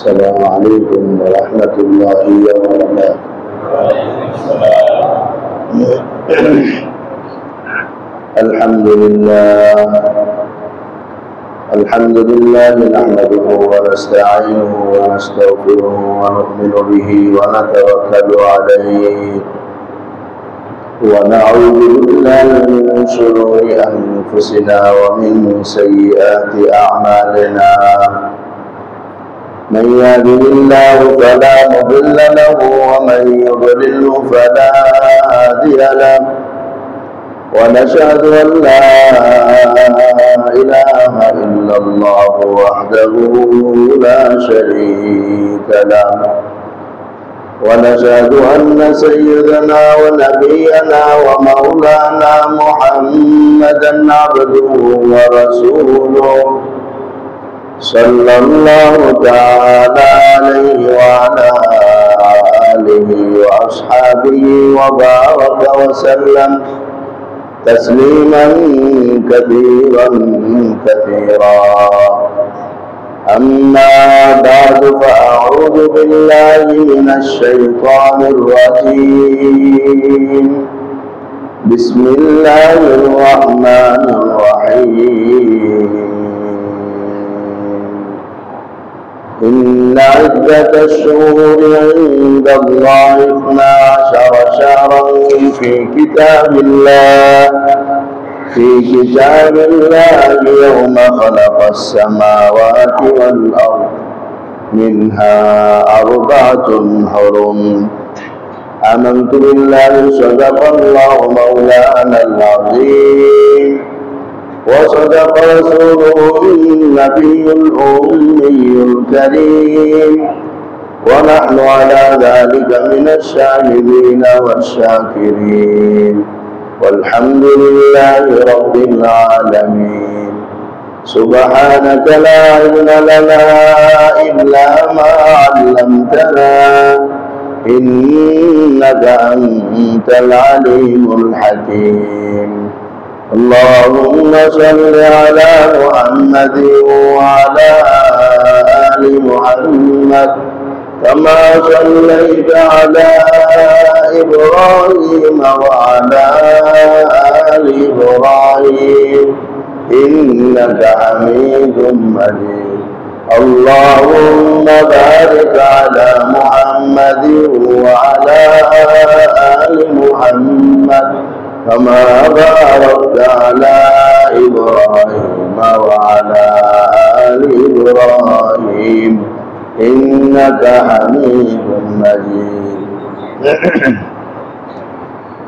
السلام عليكم ورحمة الله وبركاته. الحمد لله نحمده ونستعينه ونستغفره ونؤمن به ونتوكل عليه ونعوذ بالله من شرور أنفسنا ومن سيئات أعمالنا. من يهده الله فلا مضل له ومن يضلله فلا هادي له، ونشهد أن لا إله إلا الله وحده لا شريك له، ونشهد أن سيدنا ونبينا ومولانا محمدا عبده ورسوله صلى الله تعالى عليه وعلى آله وأصحابه وبارك وسلم تسليما كثيرا كثيرا. أما بعد فأعوذ بالله من الشيطان الرجيم. بسم الله الرحمن الرحيم. إن عدة الشهور عند الله 12 شهرا في كتاب الله يوم خلق السماوات والأرض منها 4 حرم. آمنت بالله صدق الله مولانا العظيم وصدق رسوله النبي الأمي الكريم، ونحن على ذلك من الشاهدين والشاكرين، والحمد لله رب العالمين. سبحانك لا علم لنا إلا ما علمتنا إنك أنت العليم الحكيم. اللهم صل على محمد وعلى آل محمد كما صليت على إبراهيم وعلى آل إبراهيم إنك حميد مجيد. اللهم بارك على محمد وعلى آل محمد كما باركت على إبراهيم وعلى آل إبراهيم إنك حميد مجيد.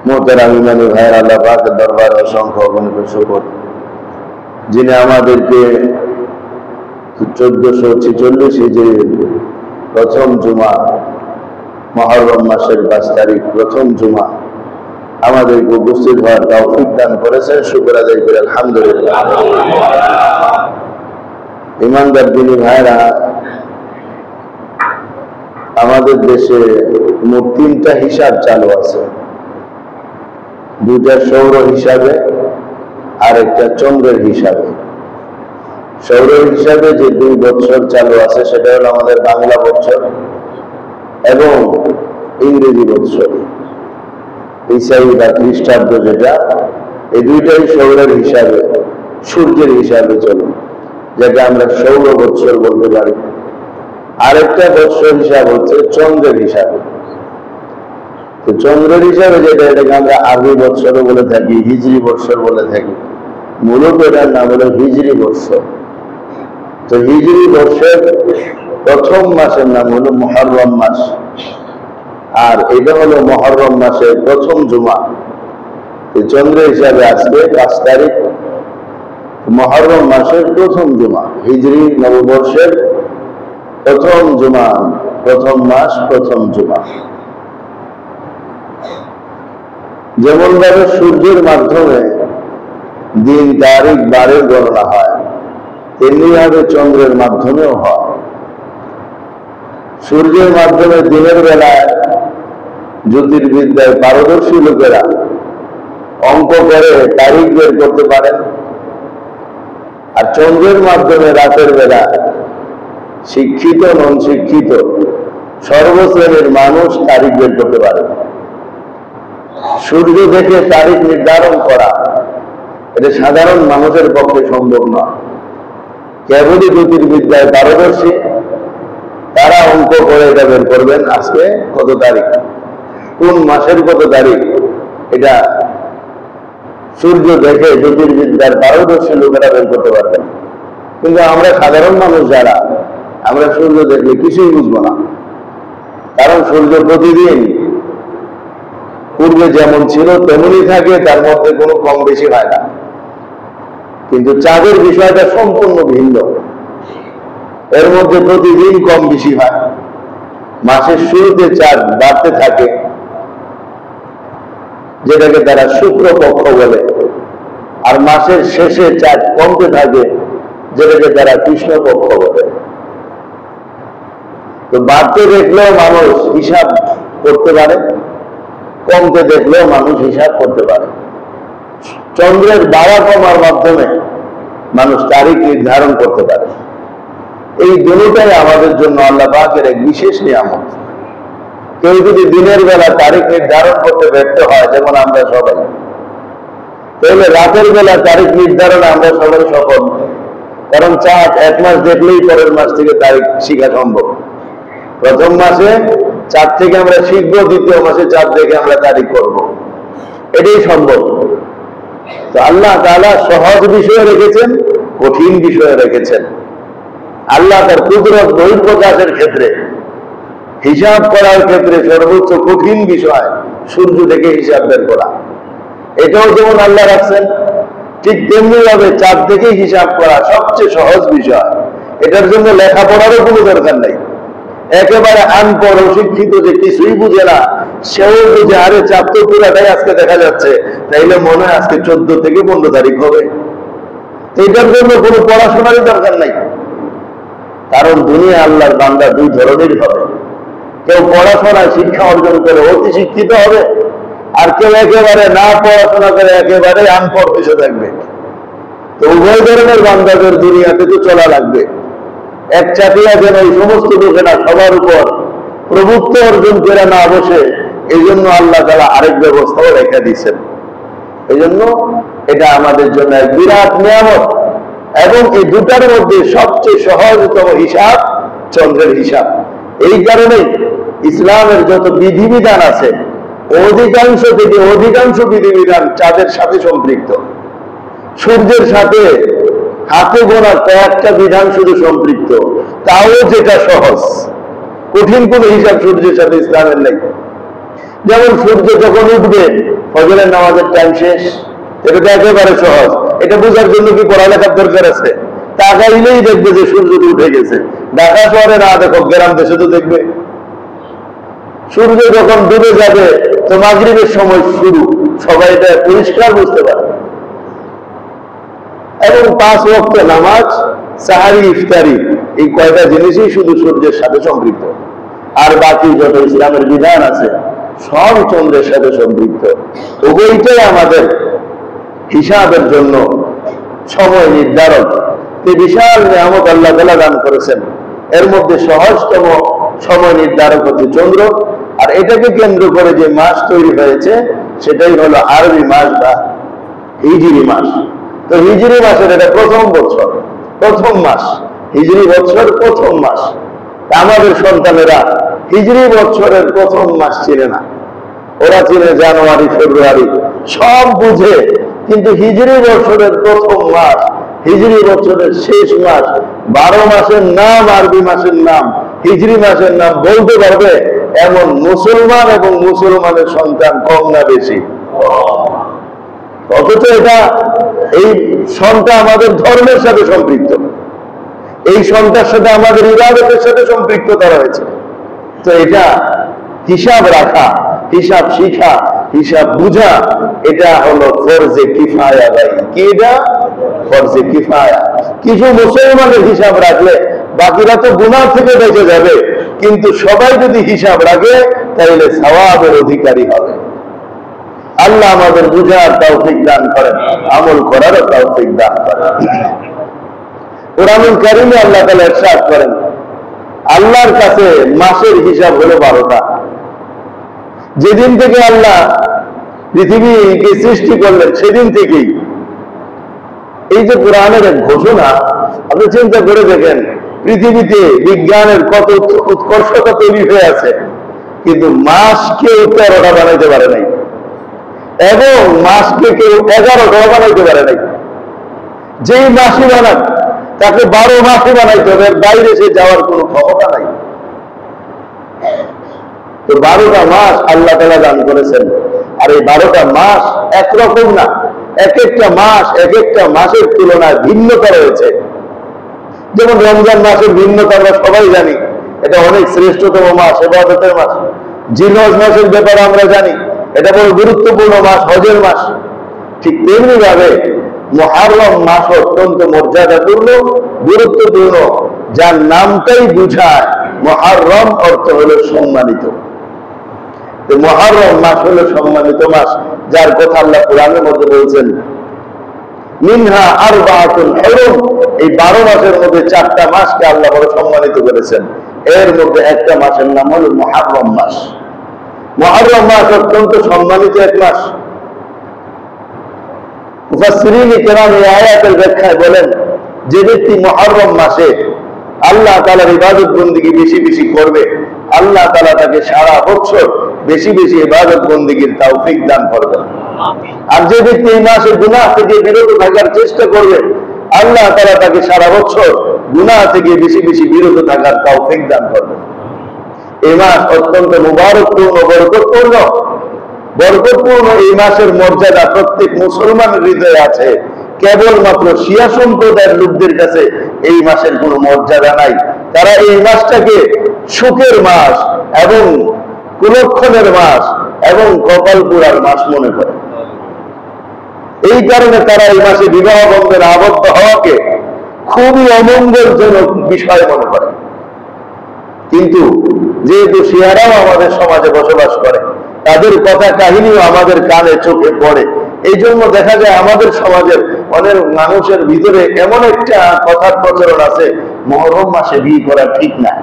মোহতারাম ইমানি ভাইয়ের, আল্লাহ পাকের দরবারে অসংখ্য অগণিত শুকর, যিনি আমাদেরকে 1446 হিজরির প্রথম জুমা, মুহররম মাসের 5 তারিখ প্রথম জুমা আমাদেরকে উপস্থিত হওয়ার তৌফিক দান করেছেন। শুকর আদায় করি আলহামদুলিল্লাহ। ইমানদার দিনী ভাইরা, আমাদের দেশে মোট 3টা হিসাব চালু আছে। 2টা সৌর হিসাবে আর একটা চন্দ্রের হিসাবে। সৌর হিসাবে যে 2 বছর চালু আছে সেটা হলো আমাদের বাংলা বছর এবং ইংরেজি বছর, ইসাই বা খ্রিস্টাব্দ যেটা, এই 2টাই সৌরের হিসাবে, সূর্যের হিসাবে চলে, যাকে আমরা সৌর বৎসর বলতে পারি। আরেকটা বৎসর হিসাব হচ্ছে চন্দ্রের হিসাবে। তো চন্দ্রের হিসাবে যেটা, এটাকে আমরা আরবি বৎসরও বলে থাকি, হিজরি বৎসর বলে থাকি। মূলত এটার নাম হলো হিজরি বৎসর। তো হিজরি বর্ষের প্রথম মাসের নাম হলো মুহররম মাস, আর এটা হলো মুহররম মাসের প্রথম জুমা। চন্দ্রের হিসাবে আজকে 5 তারিখ, মুহররম মাসের প্রথম জুমা, হিজরি নববর্ষের প্রথম জুমা, প্রথম মাস, প্রথম জুমা। যেমন ভাবে সূর্যের মাধ্যমে দিন, তারিখ, বারের গণনা হয়, তেমনি ভাবে চন্দ্রের মাধ্যমেও হয়। সূর্যের মাধ্যমে দিনের বেলায় জ্যোতির্বিদ্যায় পারদর্শী লোকেরা অঙ্ক করে তারিখ বের করতে পারেন, আর চন্দ্রের মাধ্যমে রাতের বেলা শিক্ষিত নন শিক্ষিত সর্বশ্রেণীর মানুষ তারিখ বের করতে পারে। সূর্য দেখে তারিখ নির্ধারণ করা এটা সাধারণ মানুষের পক্ষে সম্ভব নয়। কেবলই জ্যোতির্বিদ্যায় পারদর্শী তারা অঙ্ক করে এটা বের করবেন আজকে কত তারিখ, কোন মাসের কত তারিখ। এটা সূর্য দেখে জ্যোতির্বিদ্যার পারদর্শী লোকেরা বের করতে পারবেন। কিন্তু আমরা সাধারণ মানুষ যারা, আমরা সূর্য দেখলে কিছুই বুঝবো না। কারণ সূর্য প্রতিদিন পূর্বে যেমন ছিল তেমনই থাকে, তার মধ্যে কোনো কম বেশি হয় না। কিন্তু চাঁদের বিষয়টা সম্পূর্ণ ভিন্ন। এর মধ্যে প্রতিদিন কম বেশি হয়। মাসের শুরুতে চাঁদ বাড়তে থাকে, যেটাকে তারা শুক্রপক্ষ বলে, আর মাসের শেষে চাঁদ কমতে থাকে, যেটাকে তারা কৃষ্ণপক্ষ বলে। তো বাড়তে দেখলেও মানুষ হিসাব করতে পারে, কমতে দেখলেও মানুষ হিসাব করতে পারে। চন্দ্রের বাড়া কমার মাধ্যমে মানুষ তারিখ নির্ধারণ করতে পারে। এই দুটোটাই আমাদের জন্য আল্লাহ পাকের এক বিশেষ নিয়ামত। কেউ যদি দিনের বেলা তারিখ নির্ধারণ করতে ব্যর্থ হয়, যেমন আমরা সবাই, তাহলে রাতের বেলা তারিখ নির্ধারণে আমরা সবাই সফল। কারণ চাঁদ এক মাস দেখলেই পরের মাস থেকে তারিখ শিখা সম্ভব। প্রথম মাসে চাঁদ থেকে আমরা শিখবো, দ্বিতীয় মাসে চাঁদ দেখে আমরা তারিখ করব, এটাই সম্ভব। তো আল্লাহ তাআলা সহজ বিষয়ে রেখেছেন, কঠিন বিষয়ে রেখেছেন। আল্লাহ তার কুদরত বহিঃপ্রকাশের ক্ষেত্রে, হিসাব করার ক্ষেত্রে সর্বোচ্চ কঠিন বিষয় সূর্য থেকে হিসাব বের করা। এটাও যেমন আল্লাহ রাখছেন, ঠিক তেমনি ভাবে চাঁদ থেকে হিসাব করা সবচেয়ে সহজ বিষয়। এটার জন্য লেখাপড়ারও কোনো দরকার নাই। একেবারে আনপড় অশিক্ষিত যে কিছুই বুঝে না, সেও বুঝে আরে চাঁদ তো পুরাটাই আজকে দেখা যাচ্ছে, তাইলে মনে হয় আজকে 14 থেকে 15 তারিখ হবে। এটার জন্য কোনো পড়াশোনারই দরকার নাই। কারণ দুনিয়া আল্লাহর বান্দা দুই ধরনের হবে। কেউ পড়াশোনা শিক্ষা অর্জন করে অতি শিক্ষিত হবে, আর কেউ একেবারে না পড়াশোনা করে একেবারে আনপড় বসে থাকবে। তো উভয় ধরনের বান্দাদের দুনিয়াতে তো চলা লাগবে। এক চাটিয়া যেন এই সমস্ত লোকেরা সবার উপর প্রভুত্ব অর্জন করে না বসে, এই জন্য আল্লাহ তাআলা আরেক ব্যবস্থাও রেখে দিয়েছেন। এই জন্য এটা আমাদের জন্য এক বিরাট নিয়ামত। এবং এই দুটার মধ্যে সবচেয়ে সহজতম হিসাব চন্দ্রের হিসাব। এই কারণেই ইসলামের যত বিধিবিধান আছে, অধিকাংশ থেকে অধিকাংশ বিধিবিধান চাঁদের সাথে সম্পৃক্ত। সূর্যের সাথে হাতে গোনা কয়েকটা বিধান শুধু সম্পৃক্ত, তাও যেটা সহজ। কঠিন কোনো হিসাব সূর্যের সাথে ইসলামের নেই। যেমন সূর্য যখন উঠবে, ফজরের নামাজের টাইম শেষ, এটা তো একেবারে সহজ। এটা বোঝার জন্য কি পড়ালেখার দরকার আছে? তাকাইলেই দেখবে যে সূর্য উঠে গেছে। ঢাকা শহরে না দেখো, গ্রাম দেশে তো দেখবে। সূর্য যখন ডুবে যাবে তো মাগরিবের সময় শুরু, সবাই এটা পরিষ্কার বুঝতে পারে। এবং 5 ওয়াক্ত নামাজ, সাহারি, ইফতারি, এই কয়টা জিনিসই শুধু সূর্যের সাথে সম্পৃক্ত। আর বাকি যত ইসলামের বিধান আছে সব চন্দ্রের সাথে সম্পৃক্ত। উভয়টাই আমাদের হিসাবের জন্য সময় নির্ধারণ। এই বিশাল নিয়ামত আল্লাহ তাআলা দান করেছেন। এর মধ্যে সহজতম সময় নির্ধারক হচ্ছে চন্দ্র। আর এটাকে কেন্দ্র করে যে মাস তৈরি হয়েছে সেটাই হলো আরবি মাস বা হিজরি মাস। তো হিজরি মাসের এটা প্রথম বছর, প্রথম মাস, হিজরি বছর প্রথম মাস। আমাদের সন্তানেরা হিজরি বছরের প্রথম মাস চিনে না, ওরা চিনে জানুয়ারি, ফেব্রুয়ারি, সব বুঝে। কিন্তু হিজরি বছরের প্রথম মাস, হিজরি বছরের শেষ মাস, 12 মাসের নাম, আরবি মাসের নাম, হিজরি মাসের নাম বলতে পারবে এমন মুসলমান এবং মুসলমানের সন্তান কম না বেশি? অথচ এটা, এই সনটা আমাদের ধর্মের সাথে সম্পৃক্ত, এই সনটার সাথে আমাদের ইবাদতের সাথে সম্পৃক্ততা রয়েছে। তো এটা হিসাব রাখা, হিসাব শিখা, হিসাব বুঝা, এটা হলো ফরজে কিফায়া। ভাই কি এটা? ফরজে কিফায়া। কিছু মুসলমানের হিসাব রাখলে বাকিরা তো গুনাহ থেকে বেঁচে যাবে, কিন্তু সবাই যদি হিসাব রাখে তাহলে সওয়াবের অধিকারী হবে। আল্লাহ আমাদের বুঝার তৌফিক দান করেন, আমল করার তৌফিক দান করেন। কুরআনুল কারীমে আল্লাহ তাআলা ইরশাদ করেন, আল্লাহর কাছে মাসের হিসাব হলো 12টা। যেদিন থেকে আল্লাহ পৃথিবীকে সৃষ্টি করলেন সেদিন থেকেই এই যে কোরআনের এক ঘোষণা, আপনি চিন্তা করে দেখেন পৃথিবীতে বিজ্ঞানের কত উৎকর্ষতা তৈরি হয়ে আছে, কিন্তু মাসকে 13টা বানাইতে পারে নাই, এবং মাসকে কেউ 11টা বানাইতে পারে নাই। যেই মাসই বানান তাকে 12 মাসই বানাইতে হবে, বাইরে সে যাওয়ার কোনো ক্ষমতা নাই। তো 12টা মাস আল্লাহ তাআলা দান করেছেন। আর এই 12টা মাস একরকম না, এক একটা মাস এক একটা মাসের তুলনায় ভিন্নতা রয়েছে। যেমন রমজান মাসের ভিন্নতা আমরা সবাই জানি, এটা অনেক শ্রেষ্ঠতম মাস, ইবাদতের মাস। জিলহজ মাসের ব্যাপারে আমরা জানি, এটা বড় গুরুত্বপূর্ণ মাস, হজের মাস। ঠিক তেমনি ভাবে মুহররম মাস অত্যন্ত মর্যাদাপূর্ণ, গুরুত্বপূর্ণ, যার নামটাই বুঝায় মুহররম অর্থ হলো সম্মানিত। মুহররম মাস হলো সম্মানিত মাস, যার কথা আল্লাহ কোরআনের মধ্যে বলছেন মিনহা আরবাআতুন হুরুম। এই 12 মাসের মধ্যে 4টা মাসকে আল্লাহ বড় সম্মানিত করেছেন। এর মধ্যে একটা মাসের নাম হলো মুহররম মাস। মুহররম মাস অত্যন্ত সম্মানিত এক মাস। মুফাসসিরিনে কেরাম এই আয়াতের ব্যাখ্যায় বলেন, যে ব্যক্তি মুহররম মাসে আল্লাহ তাআলার ইবাদত বন্দেগী বেশি বেশি করবে, আল্লাহ তাআলা তাকে সারা বছর বেশি বেশি ইবাদত বন্দেগীর তৌফিক দান করবেন। আর যে ব্যক্তি এই মাসে গুনাহ থেকে বিরত থাকার চেষ্টা করবে, আল্লাহ তাআলা তাকে সারা বছর গুনাহ থেকে বেশি বেশি বিরত থাকার তৌফিক দান করবেন। এই মাস অত্যন্ত মুবারকপূর্ণ, বরকতপূর্ণ। বরকতপূর্ণ এই মাসের মর্যাদা প্রত্যেক মুসলমানের হৃদয়ে আছে। কেবলমাত্র শিয়া সম্প্রদায়ের লোকদের কাছে এই মাসের কোনো মর্যাদা নাই। তারা এই মাসটাকে সুখের মাস এবং কুলক্ষণের মাস এবং কপাল পোড়ার মাস মনে করে। এই কারণে তারা এই মাসে বিবাহ বন্ধনে আবদ্ধ হওয়াকে খুবই অমঙ্গলজনক বিষয় মনে করে। কিন্তু যেহেতু শিয়ারাও আমাদের সমাজে বসবাস করে, তাদের কথা কাহিনীও আমাদের কানে চোখে পড়ে, এই জন্য দেখা যায় আমাদের সমাজের অনেক মানুষের ভিতরে এমন একটা কথার প্রচলন আছে, মুহররম মাসে বিয়ে করা ঠিক না,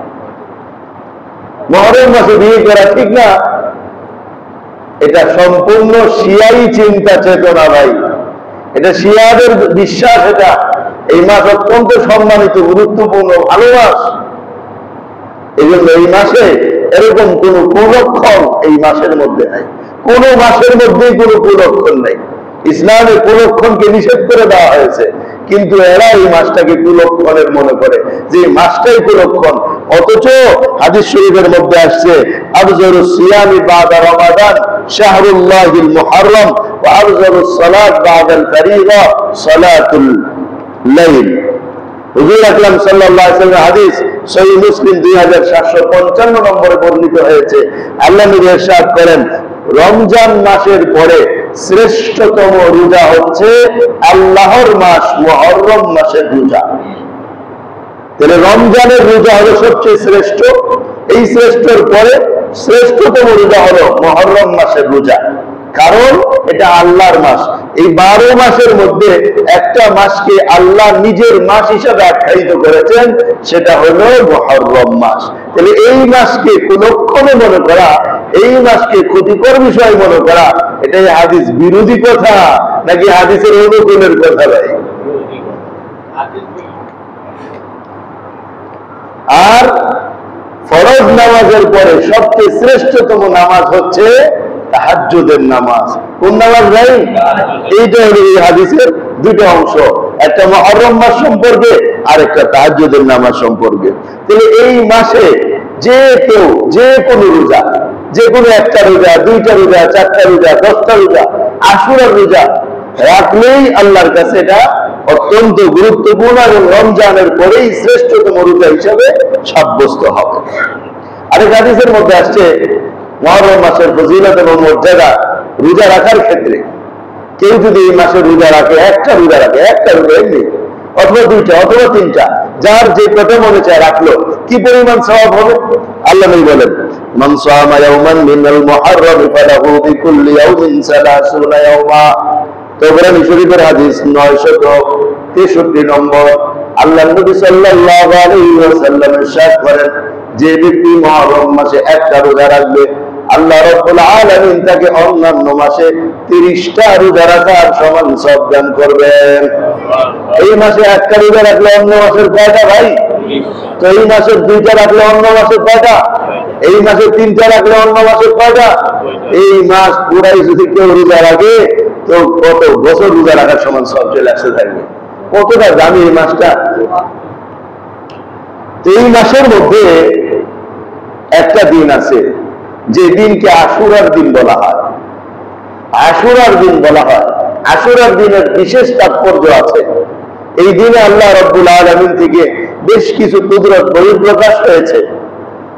মুহররম মাসে বিয়ে করা ঠিক না। এটা সম্পূর্ণ শিয়াই চিন্তা চেতনা ভাই, এটা শিয়াদের বিশ্বাস। এটা এই মাস অত্যন্ত সম্মানিত, গুরুত্বপূর্ণ, ভালো মাস। এই জন্য এই মাসে এরকম কোন কুলক্ষণ এই মাসের মধ্যে নাই। কোন মাসের মধ্যেই কোন কুলক্ষণ নেই। ইসলামে কুলক্ষণকে নিষেধ করে দেওয়া হয়েছে, কিন্তু এরা এই মাসটাকে কুলক্ষণের মনে করে যে এই মাসটাই কুলক্ষণ। অথচ হাদিস শরীফের মধ্যে আসছে আফজালুস সিয়ামি বাদা রমাদান শাহরুল্লাহিল মুহররম ওয়া আফজালুস সালাত বাদাল ফরিযা সালাতুল লাইল। হুজুর আকরাম সাল্লাল্লাহু আলাইহি ওয়াসাল্লাম হাদিস সহিহ মুসলিম 2755 নম্বরে বর্ণিত হয়েছে। আল্লাহ নবী ইরশাদ করেন, রমজান মাসের পরে শ্রেষ্ঠতম রোজা হচ্ছে আল্লাহর মাস মুহররম মাসের রোজা। তাহলে রমজানের রোজা হলো সবচেয়ে শ্রেষ্ঠ। এই শ্রেষ্ঠর পরে শ্রেষ্ঠতম রোজা হলো মুহররম মাসের রোজা, কারণ এটা আল্লাহর মাস। এই 12 মাসের মধ্যে একটা মাসকে আল্লাহ নিজের মাস হিসাবে আখ্যায়িত করেছেন, সেটা হলো মুহররম মাস। তাহলে এই মাসকে কুলক্ষণে মনে করা, এই মাসকে ক্ষতিকর বিষয় মনে করা, এটাই হাদিস বিরোধী কথা নাকি হাদিসের অনুকূলের কথা ভাই? আর ফরজ নামাজের পরে সবচেয়ে শ্রেষ্ঠতম নামাজ হচ্ছে তাহাজ্জুদের নামাজ। কোন নামাজ ভাই? এইটা হলো এই হাদিসের দুটো অংশ, একটা মুহররম মাস সম্পর্কে আর একটা তাহাজ্জুদের নামাজ সম্পর্কে। তাহলে এই মাসে যে কেউ যে কোনো রোজা, যে কোনো একটা রোজা, 2টা রোজা, 4টা রোজা, 10টা রোজা, আশুরার রোজা রাখলেই আল্লাহর কাছে এটা অত্যন্ত গুরুত্বপূর্ণ এবং রমজানের পরেই শ্রেষ্ঠতম রোজা হিসাবে সাব্যস্ত হবে। আরেক হাদিসের মধ্যে আসছে মুহররম মাসের ফজিলত এবং মর্যাদা রোজা রাখার ক্ষেত্রে। কেউ যদি এই মাসে রোজা রাখে, একটা রোজা এমনি, অথবা 2টা অথবা 3টা, যার যে কত মনে চায় রাখলো, কি পরিমাণ সওয়াব হবে? আল্লাহ নবী বলেন, মান সামা ইয়াওমান মিনাল মুহররম ফালাহু বিকুল্লি ইয়াওমিন 30 ইয়াওমা। তাবরানী শরীফের হাদিস 963 নম্বর। আল্লাহ নবী সাল্লাল্লাহু আলাইহি ওয়াসাল্লাম ইরশাদ করেন, যে ব্যক্তি মুহররম মাসে একটা রোজা রাখবে, আল্লাহ রাব্বুল আলামিন তাকে অন্যান্য মাসে 30টা রোজা রাখার সমান সওয়াব দান করবেন। এই মাসে একটা রোজা রাখলে অন্য মাসের কয়টা ভাই? তো এই মাসের 2টা রাখলে অন্য মাসের কয়টা? এই মাসে 3টা রাখলে অন্য মাসের কয়টা? এই মাস পুরাই যদি কেউ রোজা রাখে তো কত বছর রোজা রাখার সমান সওয়াব চলে আসতে থাকবে। কতটা দামি এই মাসটা। এই মাসের মধ্যে একটা দিন আছে যে দিনকে আশুরার দিন বলা হয়। আশুরার দিন বলা হয়। আশুরার দিনের বিশেষ তাৎপর্য আছে। এই দিনে আল্লাহ রাব্বুল আলামিন থেকে বেশ কিছু কুদরত বহিঃপ্রকাশ হয়েছে।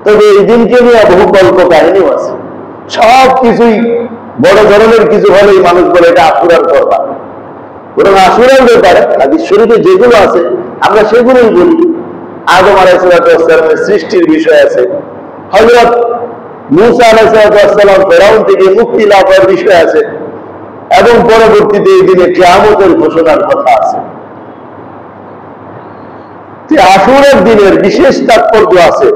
তবে এই দিনকে নিয়ে বহু গল্প কাহিনীও আছে। সব কিছুই বড় ধরনের কিছু হলেই মানুষ বলে এটা আশুরার করবা। বরং আশুরার ব্যাপারে হাদিস শরীফে যেগুলো আছে আমরা সেগুলোই বলি। আদম আলাইহিস সালামের সৃষ্টির বিষয় আছে, হযরত মূসা আলাইহিস সালাম ফেরাউন থেকে মুক্তি লাভের বিষয় আছে, এবং পরবর্তীতে এই দিনে কিয়ামতের ঘোষণার কথা আছে। আশুরার দিনের বিশেষ তাৎপর্য আছে।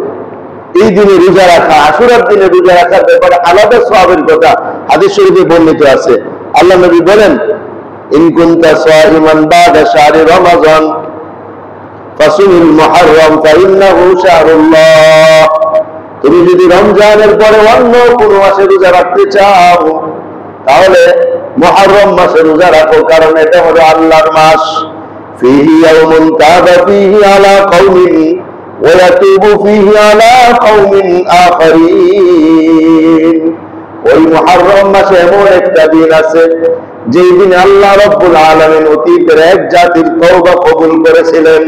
এই দিনে রোজা রাখা, আশুরার দিনে রোজা রাখার ব্যাপারে আলাদা সওয়াবের কথা হাদিস শরীফে বর্ণিত আছে। আল্লাহ নবী বলেন, ইন কুনতা সাইমান বাদা শাহরি রমাজান ফাসুমিল মুহররম ফাইন্নাহু শাহরুল্লাহ। তুমি যদি রমজানের পরে অন্য কোন মাসে রোজা রাখতে চাও তাহলে মুহররম মাসে রোজা রাখো, কারণ এটা হলো আল্লাহর মাস। ফিহি ইয়াউমুন তাবা ফিহি আলা কওমিন ওয়া ইয়াতুবু ফিহি আলা কওমিন আখারিন। ওই মুহররম মাসে এমন একটা দিন আছে যেই দিন আল্লাহ রাব্বুল আলামিন অতীতের এক জাতির তওবা কবুল করেছিলেন।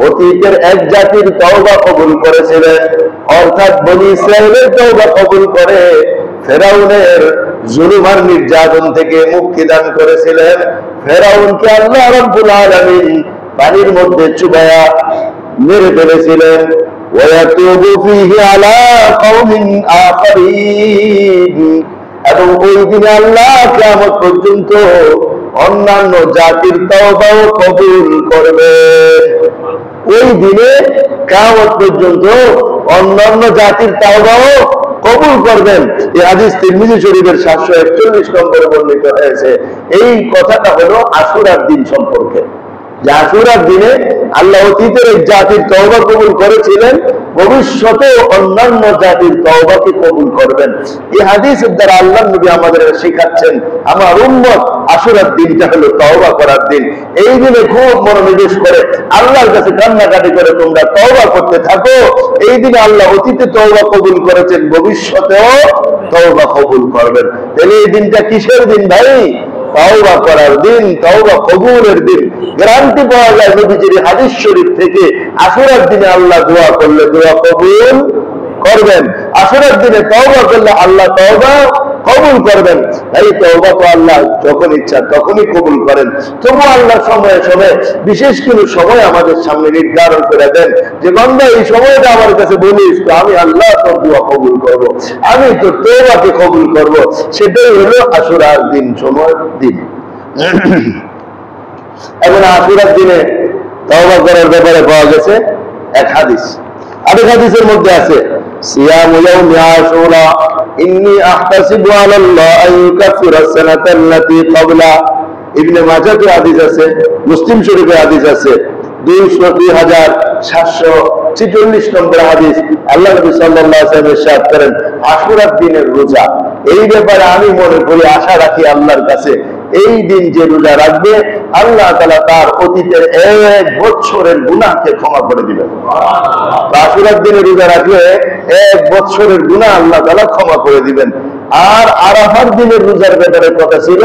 অতীতের এক জাতির তওবা কবুল করেছিলেন, অর্থাৎ বনি ইসরাইলের তওবা কবুল করে ফেরাউনের জুলুম আর নির্যাতন থেকে মুক্তি দান করেছিলেন। ফেরাউনকে আল্লাহ রাব্বুল আলামিন পানির মধ্যে চুবায়া মেরে ফেলেছিলেন। ওয়ায়াতুবু ফীহি আলা কওমিন আখারিন। এবং ওই দিনে আল্লাহ কিয়ামত পর্যন্ত অন্যান্য জাতির তওবাও কবুল করবেন। ওই দিনে কিয়ামত পর্যন্ত অন্যান্য জাতির তওবাও কবুল করবেন। এই হাদিস তিরমিজি শরীফের 741 নম্বরে বর্ণিত হয়েছে। এই কথাটা হলো আশুরার দিন সম্পর্কে, যে আশুরার দিনে আল্লাহ অতীতের এক জাতির তওবা কবুল করেছিলেন, ভবিষ্যতে অন্যান্য জাতির তওবাকে কবুল করবেন। এই হাদিসের দ্বারা আল্লাহ নবী আমাদের শেখাচ্ছেন আমার উম্মত আশুরার দিনটা হলো তওবা করার দিন। এই দিনে খুব মনোনিবেশ করে আল্লাহর কাছে কান্নাকাটি করে তোমরা তওবা করতে থাকো। এই দিনে আল্লাহ অতীতে তওবা কবুল করেছেন, ভবিষ্যতেও তওবা কবুল করবেন। তাহলে এই দিনটা কিসের দিন ভাই? তওবা করার দিন, তওবা কবুলের দিন। গ্যারান্টি পাওয়া যায় নবীজির হাদিস শরীফ থেকে, আশুরার দিনে আল্লাহ দোয়া করলে দোয়া কবুল করবেন। আশুরার দিনে তওবা করলে আল্লাহ তওবা কবুল করবেন। এই তওবা তো আল্লাহ যখন ইচ্ছা তখনই কবুল করেন। তবু আল্লাহ সময়ে সময়ে বিশেষ কোনো সময় আমাদের সামনে নির্ধারণ করে দেন যে বান্দা এই সময়টা আমার কাছে বলিস তো আমি আল্লাহ তোর দোয়া কবুল করব, আমি তোর তওবাকে কবুল করব। সেটাই হলো আশুরার দিন, সময়ের দিন। এবং আশুরার দিনে তওবা করার ব্যাপারে পাওয়া গেছে এক হাদিস। আরেক হাদিসের মধ্যে আছে সিয়ামু ইয়াউমি আশুরা ইন্নী আহতাসিবু আলাল্লাহ আন ইউকাফিরা সানাতাল্লাতী ক্বাবলা। ইবনে মাজাহ হাদিস আছে, মুসলিম শরীফে হাদিস আছে 2746 নম্বর হাদিস। আল্লাহ নবী সাল্লাল্লাহু আলাইহি ওয়াসাল্লাম ইরশাদ করেন, আশুরার দিনের রোজা, এই ব্যাপারে আমি মনে করি, আশা রাখি আল্লাহর কাছে, এই দিন যে রোজা রাখবে আল্লাহ তাআলা তার অতীতের 1 বছরের গুনাহকে ক্ষমা করে দিবেন। আশুরার দিনে রোজা রাখলে 1 বছরের গুনাহ আল্লাহ তাআলা ক্ষমা করে দিবেন। আর আরাফার দিনের রোজার ব্যাপারে কথা ছিল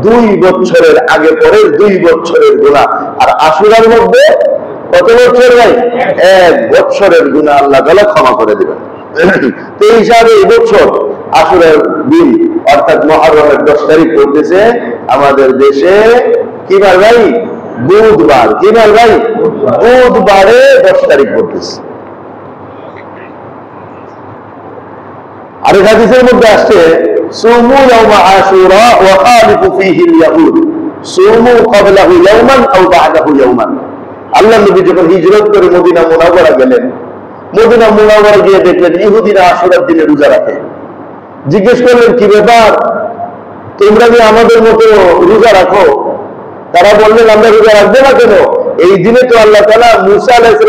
2 বছরের আগে পরে 2 বছরের গুনাহ। আর আশুরার মধ্যে কত বছর ভাই? 1 বছরের গুনাহ আল্লাহ তাআলা ক্ষমা করে দিবেন। তো এই হিসাবে এই বছর আশুরার দিন অর্থাৎ মুহররমের 10 তারিখ পড়তেছে আমাদের দেশে কি বার ভাই? বুধবার। কি বার ভাই? বুধবারে 10 তারিখ পড়তেছে। আর হাদিসের মধ্যে আসছে সুমু ইয়াউমা আশুরা ওয়া খালিফু ফীহি আল-ইয়াহুদ সুমু ক্বাবলাহু ইয়াওমান আও বা'দাহু ইয়াওমান। আল্লাহ নবী যখন হিজরত করে মদিনা মুনাওয়ারা গেলেন, মদিনা মুনাওয়ারা গিয়ে দেখলেন ইহুদিরা আশুরার দিনে রোজা রাখে। জিজ্ঞেস করলেন কি ব্যাপার, তোমরা যে আমাদের মতো রোজা রাখো? তারা বললেন আমরা রোজা রাখবো না কেন? এই দিনে তো আল্লাহ তাআলা মূসা আলাইহিস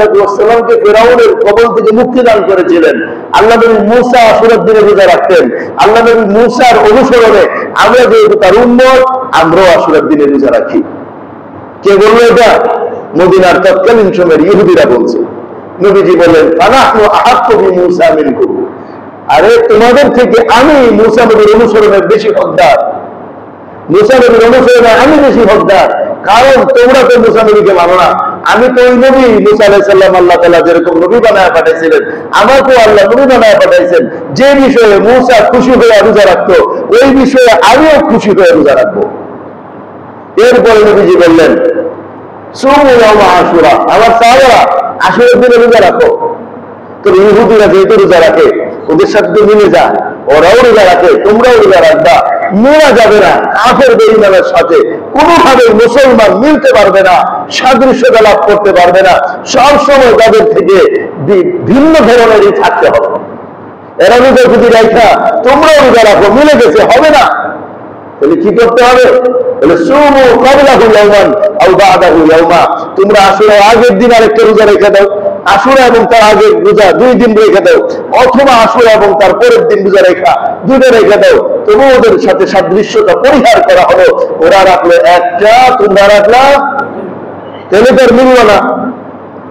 সালামকে ফিরআউনের কবল থেকে মুক্তি দান করেছিলেন। আল্লাহ নবী মূসা আশুরার দিনে রোজা রাখতেন। আল্লাহ নবী মূসার অনুসরণে আমরা যেহেতু তার উম্মত, আমরাও আশুরার দিনে রোজা রাখি। কে বললো এটা? মদিনার তৎকালীন সময়ের ইহুদিরা বলছে। নবীজি বললেন ফানাহনু আহাক্কু বিমূসা মিনকুম, আরে তোমাদের থেকে আমি মূসা নবীর অনুসরণের বেশি হকদার। মূসা নবীর অনুসরণে আমি বেশি হকদার, কারণ তোমরা তো মূসা নবীকে মানো না। আমি তো ওই নবী মূসা আলাইহিস সালাম আল্লাহ তাআলা যেরকম নবী বানায় পাঠাইছিলেন, আমাকেও আল্লাহ নবী বানায় পাঠাইছেন। যে বিষয়ে মূসা খুশি হয়ে রোজা রাখতো, ওই বিষয়ে আমিও খুশি হয়ে রোজা রাখবো। এরপরে নবীজি বললেন সুমু ইয়াউমা আশুরা, আমার সাহাবারা আশুরার দিনে রোজা রাখো। তো ইহুদিরা যেহেতু রোজা রাখে, ওদের সাথে তো মিলে যা, ওরাও রোজা রাখে, তোমরাও রোজা রাখবা। মেলা যাবে না কাফের বেঈমানের সাথে, কোনোভাবে মুসলমান মিলতে পারবে না, সাদৃশ্যতা লাভ করতে পারবে না। সব সময় তাদের থেকে ভিন্ন ধরনেরই থাকতে হবে। এরা রোজা যদি রাখা তোমরাও রোজা রাখো, মিলে গেছে, হবে না। তাহলে কি করতে হবে? সুমু ক্বাবলাহু ইয়াওমান আও বা'দাহু ইয়াওমা, তোমরা আশুরার আগের দিন আরেকটা রোজা রেখে দাও, আশুরা এবং তার আগের রোজা 2 দিন রেখে দাও, অথবা আশুরা এবং তার পরের দিন রোজা রেখা 2টা রেখে দাও। তবু ওদের সাথে সাদৃশ্যতা পরিহার করা হলো। ওরা রাখলো একটা, তোমরা রাখলা, তাহলে তার মিলল না।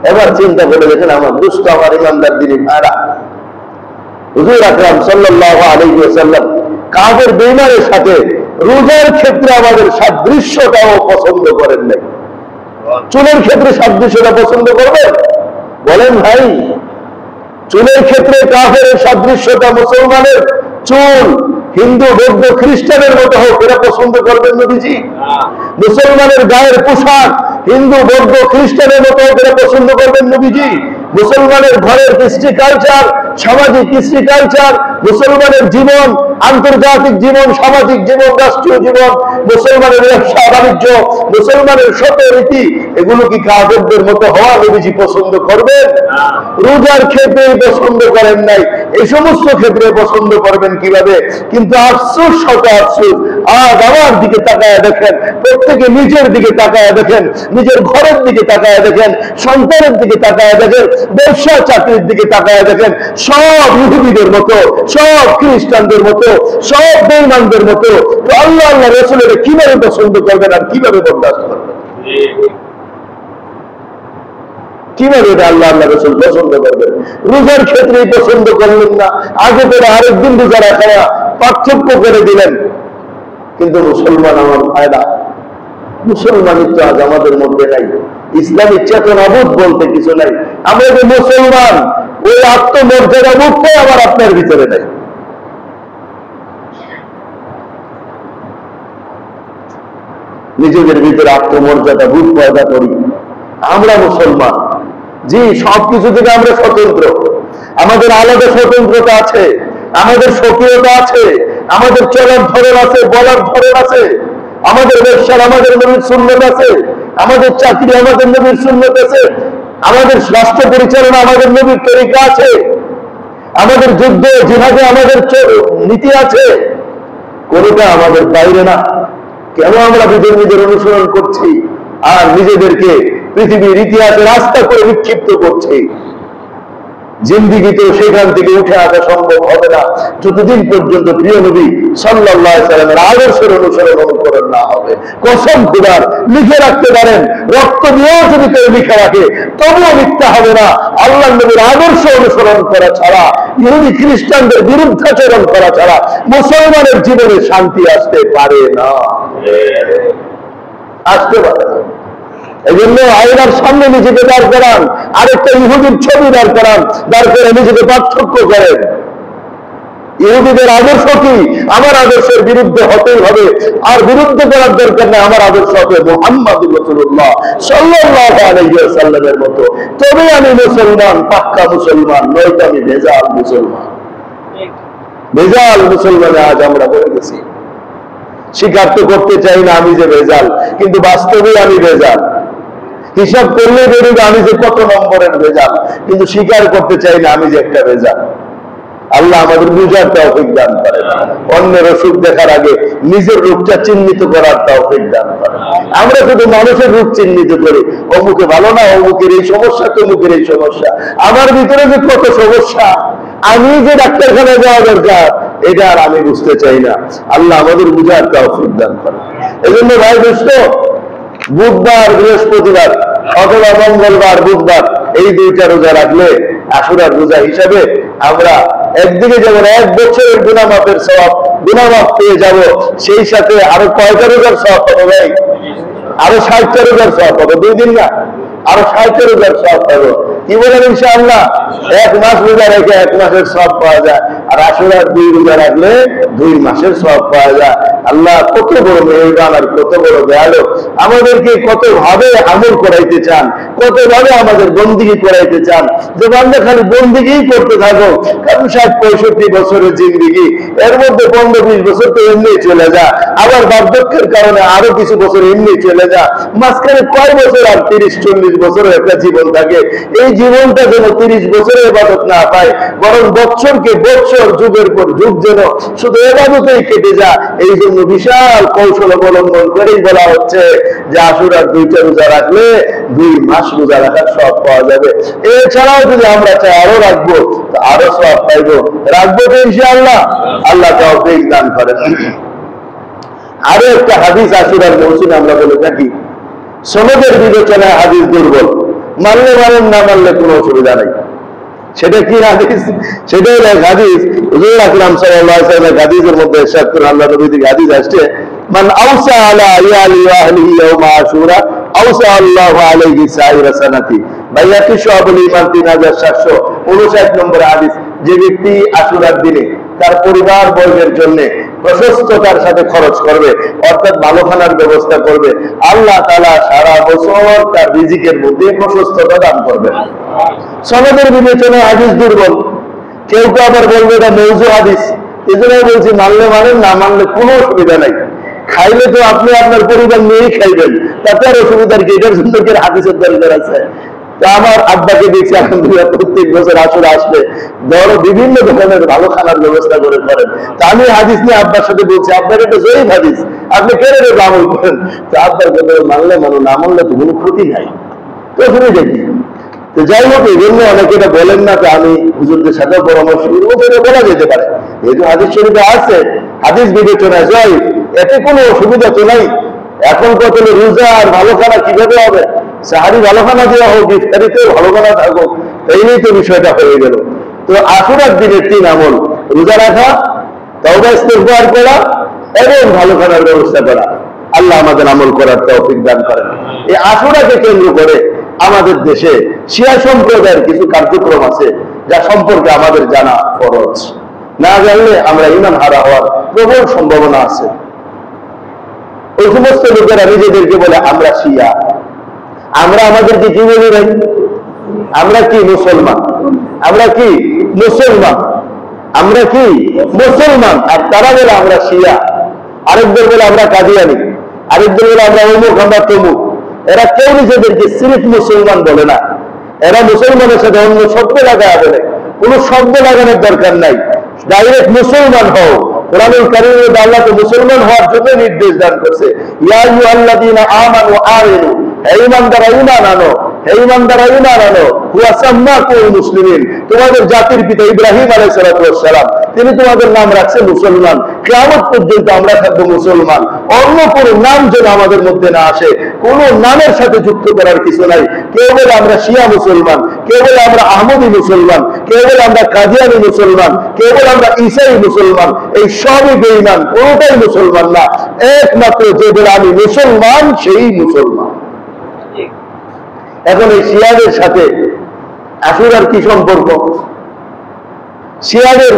এবার চিন্তা করে দেখেন আমার দুষ্ট আমার ইমানদার দিনী ভাইরা, হুজুর আকরাম সাল্লাল্লাহু আলাইহি ওয়াসাল্লাম কাফের বেঈমানের সাথে রোজার ক্ষেত্রে আমাদের সাদৃশ্যতাও পছন্দ করেন নাই। চুলের ক্ষেত্রে সাদৃশ্যতা পছন্দ করবেন? বলেন ভাই, চুলের ক্ষেত্রে কাফের সাদৃশ্যতা, মুসলমানের চুল হিন্দু বৌদ্ধ খ্রিস্টানের মতো হোক, এরা পছন্দ করবেন নবীজি? মুসলমানের গায়ের পোশাক হিন্দু বৌদ্ধ খ্রিস্টানের মতো হোক, এরা পছন্দ করবেন নবীজি? মুসলমানের ঘরের কৃষ্টি কালচার, সামাজিক কৃষ্টি কালচার, মুসলমানের জীবন, আন্তর্জাতিক জীবন, সামাজিক জীবন, রাষ্ট্রীয় জীবন, মুসলমানের ব্যবসা বাণিজ্য, মুসলমানের শত রীতি, এগুলো কি কাফেরদের মতো হওয়া নবীজি পছন্দ করবেন? রোজার ক্ষেত্রে পছন্দ করেন নাই, এই সমস্ত ক্ষেত্রে পছন্দ করবেন কিভাবে? কিন্তু আফসোস, শত আফসোস, আজ আমার দিকে তাকায় দেখেন, প্রত্যেকে নিজের দিকে তাকায় দেখেন, নিজের ঘরের দিকে তাকায় দেখেন, সন্তানের দিকে তাকায় দেখেন, ব্যবসা চাকরির দিকে তাকায় দেখেন, সব ইহুদিদের মতো, সব খ্রিস্টানদের মতো, সব বেঈমানদের মতো। তো আল্লাহ আল্লাহ রাসূলের কিভাবে পছন্দ করবেন আর কিভাবে বরদাস্ত করবেন? কিভাবে আল্লাহ আল্লাহ রাসূল পছন্দ করবেন? রোজার ক্ষেত্রে পছন্দ করলেন না, আগে করে আরেকদিন রোজা রাখা পার্থক্য করে দিলেন। কিন্তু মুসলমান আমার ভাইরা, মুসলমানিত্ব আজ আমাদের মধ্যে নাই, ইসলামী চেতনাবোধ বলতে কিছু নাই। আমরা যে মুসলমান, ওই আত্মমর্যাদা বোধটাই আবার আপনার ভিতরে নাই। নিজেদের ভিতরে আত্মমর্যাদা বোধ পয়দা করি, আমরা মুসলমান। জি, সবকিছু থেকে আমরা স্বতন্ত্র, আমাদের আলাদা স্বতন্ত্রতা আছে, আমাদের স্বকীয়তা আছে, আমাদের চলার ধরন আছে, বলার ধরন আছে, আমাদের ব্যবসার আমাদের নবীর সুন্নত আছে, আমাদের চাকরি আমাদের নবীর সুন্নত আছে, আমাদের রাষ্ট্র পরিচালনা আমাদের নবীর তরিকা আছে, আমাদের যুদ্ধ জিহাদে আমাদের নীতি আছে। কোনটা আমাদের বাইরে না। কেন আমরা নিজের অনুসরণ করছি আর নিজেদেরকে পৃথিবীর ইতিহাসে রাস্তা করে বিক্ষিপ্ত করছি? জিন্দিগিতেও সেখান থেকে উঠে আসা সম্ভব হবে না যতদিন পর্যন্ত প্রিয় নবী সাল্লাল্লাহু আলাইহি সাল্লামের আদর্শের অনুকরণ না হবে। কসম খোদার, লিখে রাখতে পারেন, রক্ত দিয়েও যদি কেউ লিখে রাখে তবুও মিথ্যা হবে না। আল্লাহ নবীর আদর্শ অনুসরণ করা ছাড়া, ইহুদি খ্রিস্টানদের বিরুদ্ধাচরণ করা ছাড়া মুসলমানের জীবনে শান্তি আসতে পারে না, আসতে পারে না। এই জন্য আয়নার সামনে নিজেকে দাঁড় করান, আরেকটা ইহুদির ছবি দাঁড় করান, দাঁড় করে নিজেকে পার্থক্য করেন। ইহুদিদের আদর্শ কি? আমার আদর্শের বিরুদ্ধে হতেই হবে, আর বিরুদ্ধে করার দরকার নেই। আমার আদর্শ হবে মুহাম্মদুর রাসূলুল্লাহ সাল্লাল্লাহু আলাইহি ওয়াসাল্লামের মতো। তবে আমি মুসলমান, পাক্কা মুসলমান, নয়তো আমি ভেজাল মুসলমান। ভেজাল মুসলমানে আজ আমরা বলে গেছি। স্বীকার তো করতে চাই না আমি যে ভেজাল, কিন্তু বাস্তবে আমি ভেজাল। হিসাব করলে বেরোবে আমি যে কত নম্বরের ভেজাল, কিন্তু স্বীকার করতে চাই না আমি যে একটা ভেজাল। আল্লাহ আমাদের বুঝার তৌফিক দান করে, অন্যের অসুখ দেখার আগে নিজের রূপটা চিহ্নিত করার তৌফিক দান করে। আমরা শুধু মানুষের রূপ চিহ্নিত করি, অমুকে ভালো না, অমুকের এই সমস্যা, তমুকের এই সমস্যা। আমার ভিতরে যে কত সমস্যা, আমি যে ডাক্তারখানায় যাওয়া দরকার এটা আর আমি বুঝতে চাই না। আল্লাহ আমাদের বুঝার তৌফিক দান করে। এজন্য ভাই দোস্ত, বুধবার বৃহস্পতিবার অথবা মঙ্গলবার বুধবার এই দুইটা রোজা রাখলে আশুরার রোজা হিসাবে আমরা একদিকে যেমন 1 বছরের গুনামাফের সওয়াব, গুনামাফ পেয়ে যাব, সেই সাথে আরো কয়টা রোজার সওয়াব পাবো ভাই? আরো 60টা রোজার সওয়াব পাবো। 2 দিন না, আরো 60টা রোজার সওয়াব পাবো। কি বলেন ইনশাআল্লাহ? 1 মাস রোজা রেখে 1 মাসের সওয়াব পাওয়া যায়, আর আশুরার 2 রোজা রাখলে 2 মাসের সওয়াব পাওয়া যায়। আল্লাহ কত বড় মেহেরবান আর কত বড় দয়ালু, আমাদেরকে কত ভাবে আমল করাইতে চান, কত ভাবে আমাদের বন্দিগি করাইতে চান, যে বান্দা খালি বন্দিগি করতে থাকো। কারণ 60-65 বছরের জিন্দিগি, এর মধ্যে 15-20 বছর তো এমনি চলে যায়, আবার বার্ধক্যের কারণে আরো কিছু বছর এমনি চলে যায়, মাঝখানে কয় বছর আর 30-40 বছরের একটা জীবন থাকে। এই জীবনটা যেন 30 বছরের ইবাদত না পায়, বরং বছরকে বছর, যুগের পর যুগ যেন শুধু ইবাদতেই কেটে যায়। এই জন্য বিশাল কৌশল অবলম্বন করেই বলা হচ্ছে যে আশুরার 2টা রোজা রাখলে 2 মাস রোজা রাখার সব পাওয়া যাবে। এছাড়াও যদি আমরা চাই আরো রাখবো, আরো সব পাইবো। রাখবো তো ইনশাআল্লাহ, আল্লাহ তৌফিক দান করেন। আরো একটা হাদিস আশুরার মৌসুমে আমরা বলে থাকি, সনদের বিবেচনায় হাদিস দুর্বল, মানলে মানেন, না মানলে কোনো অসুবিধা নাই। সেটা কি হাদিস? সেটাই হাদিস হুজুর আকরাম সাল্লাল্লাহু আলাইহি ওয়াসাল্লাম হাদিসের মধ্যে ইরশাদ করেন, আল্লাহ নবী থেকে হাদিস আসছে, মান আওসা আলা ইয়ালি ওয়া আহলিহি ইয়াউমা আশুরা আওসা আল্লাহু আলাইহি সাইরা সানাতি। বাইয়াতি শুআবুল ঈমান 3759 নম্বর হাদিস। যে ব্যক্তি আশুরার দিনে তার পরিবার বর্গের জন্য প্রশস্ততার সাথে খরচ করবে, অর্থাৎ ভালো খানার ব্যবস্থা করবে, আল্লাহ তাআলা সারা বছর তার রিজিকের মধ্যে প্রশস্ততা দান করবে। সনদের বিবেচনায় হাদিস দুর্বল, কেউ কেউ আবার বলবে এটা মওযু হাদিস। এজন্য বলছি মানলে মানেন, না মানলে কোনো অসুবিধা নাই। খাইলে তো আপনি আপনার পরিবার নিয়েই খাইবেন, তাতে আর অসুবিধার কি? এটার জন্য কি হাদিসের দরকার আছে? তো আমার আব্বাকে দেখছি আলহামদুলিল্লাহ প্রত্যেক বছর আসলে আসলে ধরো বিভিন্ন ধরনের ভালো খানার ব্যবস্থা করে করেন। তা আমি হাদিস নিয়ে আব্বার সাথে বলছি, আপনার এটা জয়ীফ হাদিস, আপনি কেন এটা আমল করেন? তো আব্বার কথা মানলে মানো, না মানলে তো কোনো ক্ষতি নাই, তো অসুবিধা কি? তো যাই হোক, এই জন্য অনেকে এটা বলেন না যে আমি হুজুরদের সাথেও পরামর্শ করবো, এটা বলা যেতে পারে। যেহেতু হাদিস শরীফে আছে, হাদিস বিবেচনায় জয়ীফ, এতে কোনো অসুবিধা তো নাই। এখন কত রোজা আর ভালো খানা কিভাবে হবে? সাহারি ভালো খানা দেওয়া হোক, ইফতারিতেও ভালো খানা থাকুক, এই নিয়ে তো বিষয়টা হয়ে গেল। তো আশুরার দিনের 3 আমল, রোজা রাখা, তওবা ইস্তিগফার করা এবং ভালো খানার ব্যবস্থা করা। আল্লাহ আমাদের আমল করার তৌফিক দান করেন। এই আশুরাকে কেন্দ্র করে আমাদের দেশে শিয়া সম্প্রদায়ের কিছু কার্যক্রম আছে, যা সম্পর্কে আমাদের জানা ফরজ। না জানলে আমরা ঈমান হারা হওয়ার প্রবল সম্ভাবনা আছে। ওই সমস্ত লোকেরা নিজেদেরকে বলে আমরা শিয়া, আমরা আমাদেরকে কি বলি ভাই? আমরা কি মুসলমান? আমরা কি মুসলমান? আমরা কি মুসলমান? আর তারা বলে আমরা শিয়া, আরেকদের বলে আমরা কাদিয়ানি, আরেকদের বলে আমরা অমুক, আমরা তমুক। এরা কেউ নিজেদেরকে সিরিফ মুসলমান বলে না, এরা মুসলমানের সাথে অন্য শব্দ লাগায় বলে। কোনো শব্দ লাগানোর দরকার নাই, ডাইরেক্ট মুসলমান হও। কোরআনুল কারীমে আল্লাহ তো মুসলমান হওয়ার জন্য নির্দেশ দান করছে, ইয়া আইয়ুহাল্লাযীনা আমানু আমিনু, হে ঈমানদাররা ঈমান আনো, হে ঈমানদাররা ঈমান আনো, হুয়া সাম্মাকুল মুসলিমিন, তোমাদের জাতির পিতা ইব্রাহিম আলাইহিস সালাতু ওয়াস সালাম তিনি তোমাদের নাম রাখছে মুসলমান। কিয়ামত পর্যন্ত আমরা থাকবো মুসলমান, অন্য কোনো নাম যেন আমাদের মধ্যে না আসে, কোন নামের সাথে যুক্ত করার কিছু নাই। কেউ বলে আমরা শিয়া মুসলমান, কেউ বলে আমরা আহমদী মুসলমান, কেউ বলে আমরা কাদিয়ানি মুসলমান, কেউ বলে আমরা ঈসাই মুসলমান। এই সবই বেঈমান, কোনটাই মুসলমান না। একমাত্র যে বলে আমি মুসলমান সেই মুসলমান। এখন এই শিয়াদের সাথে আশুরার কি সম্পর্ক? শিয়াদের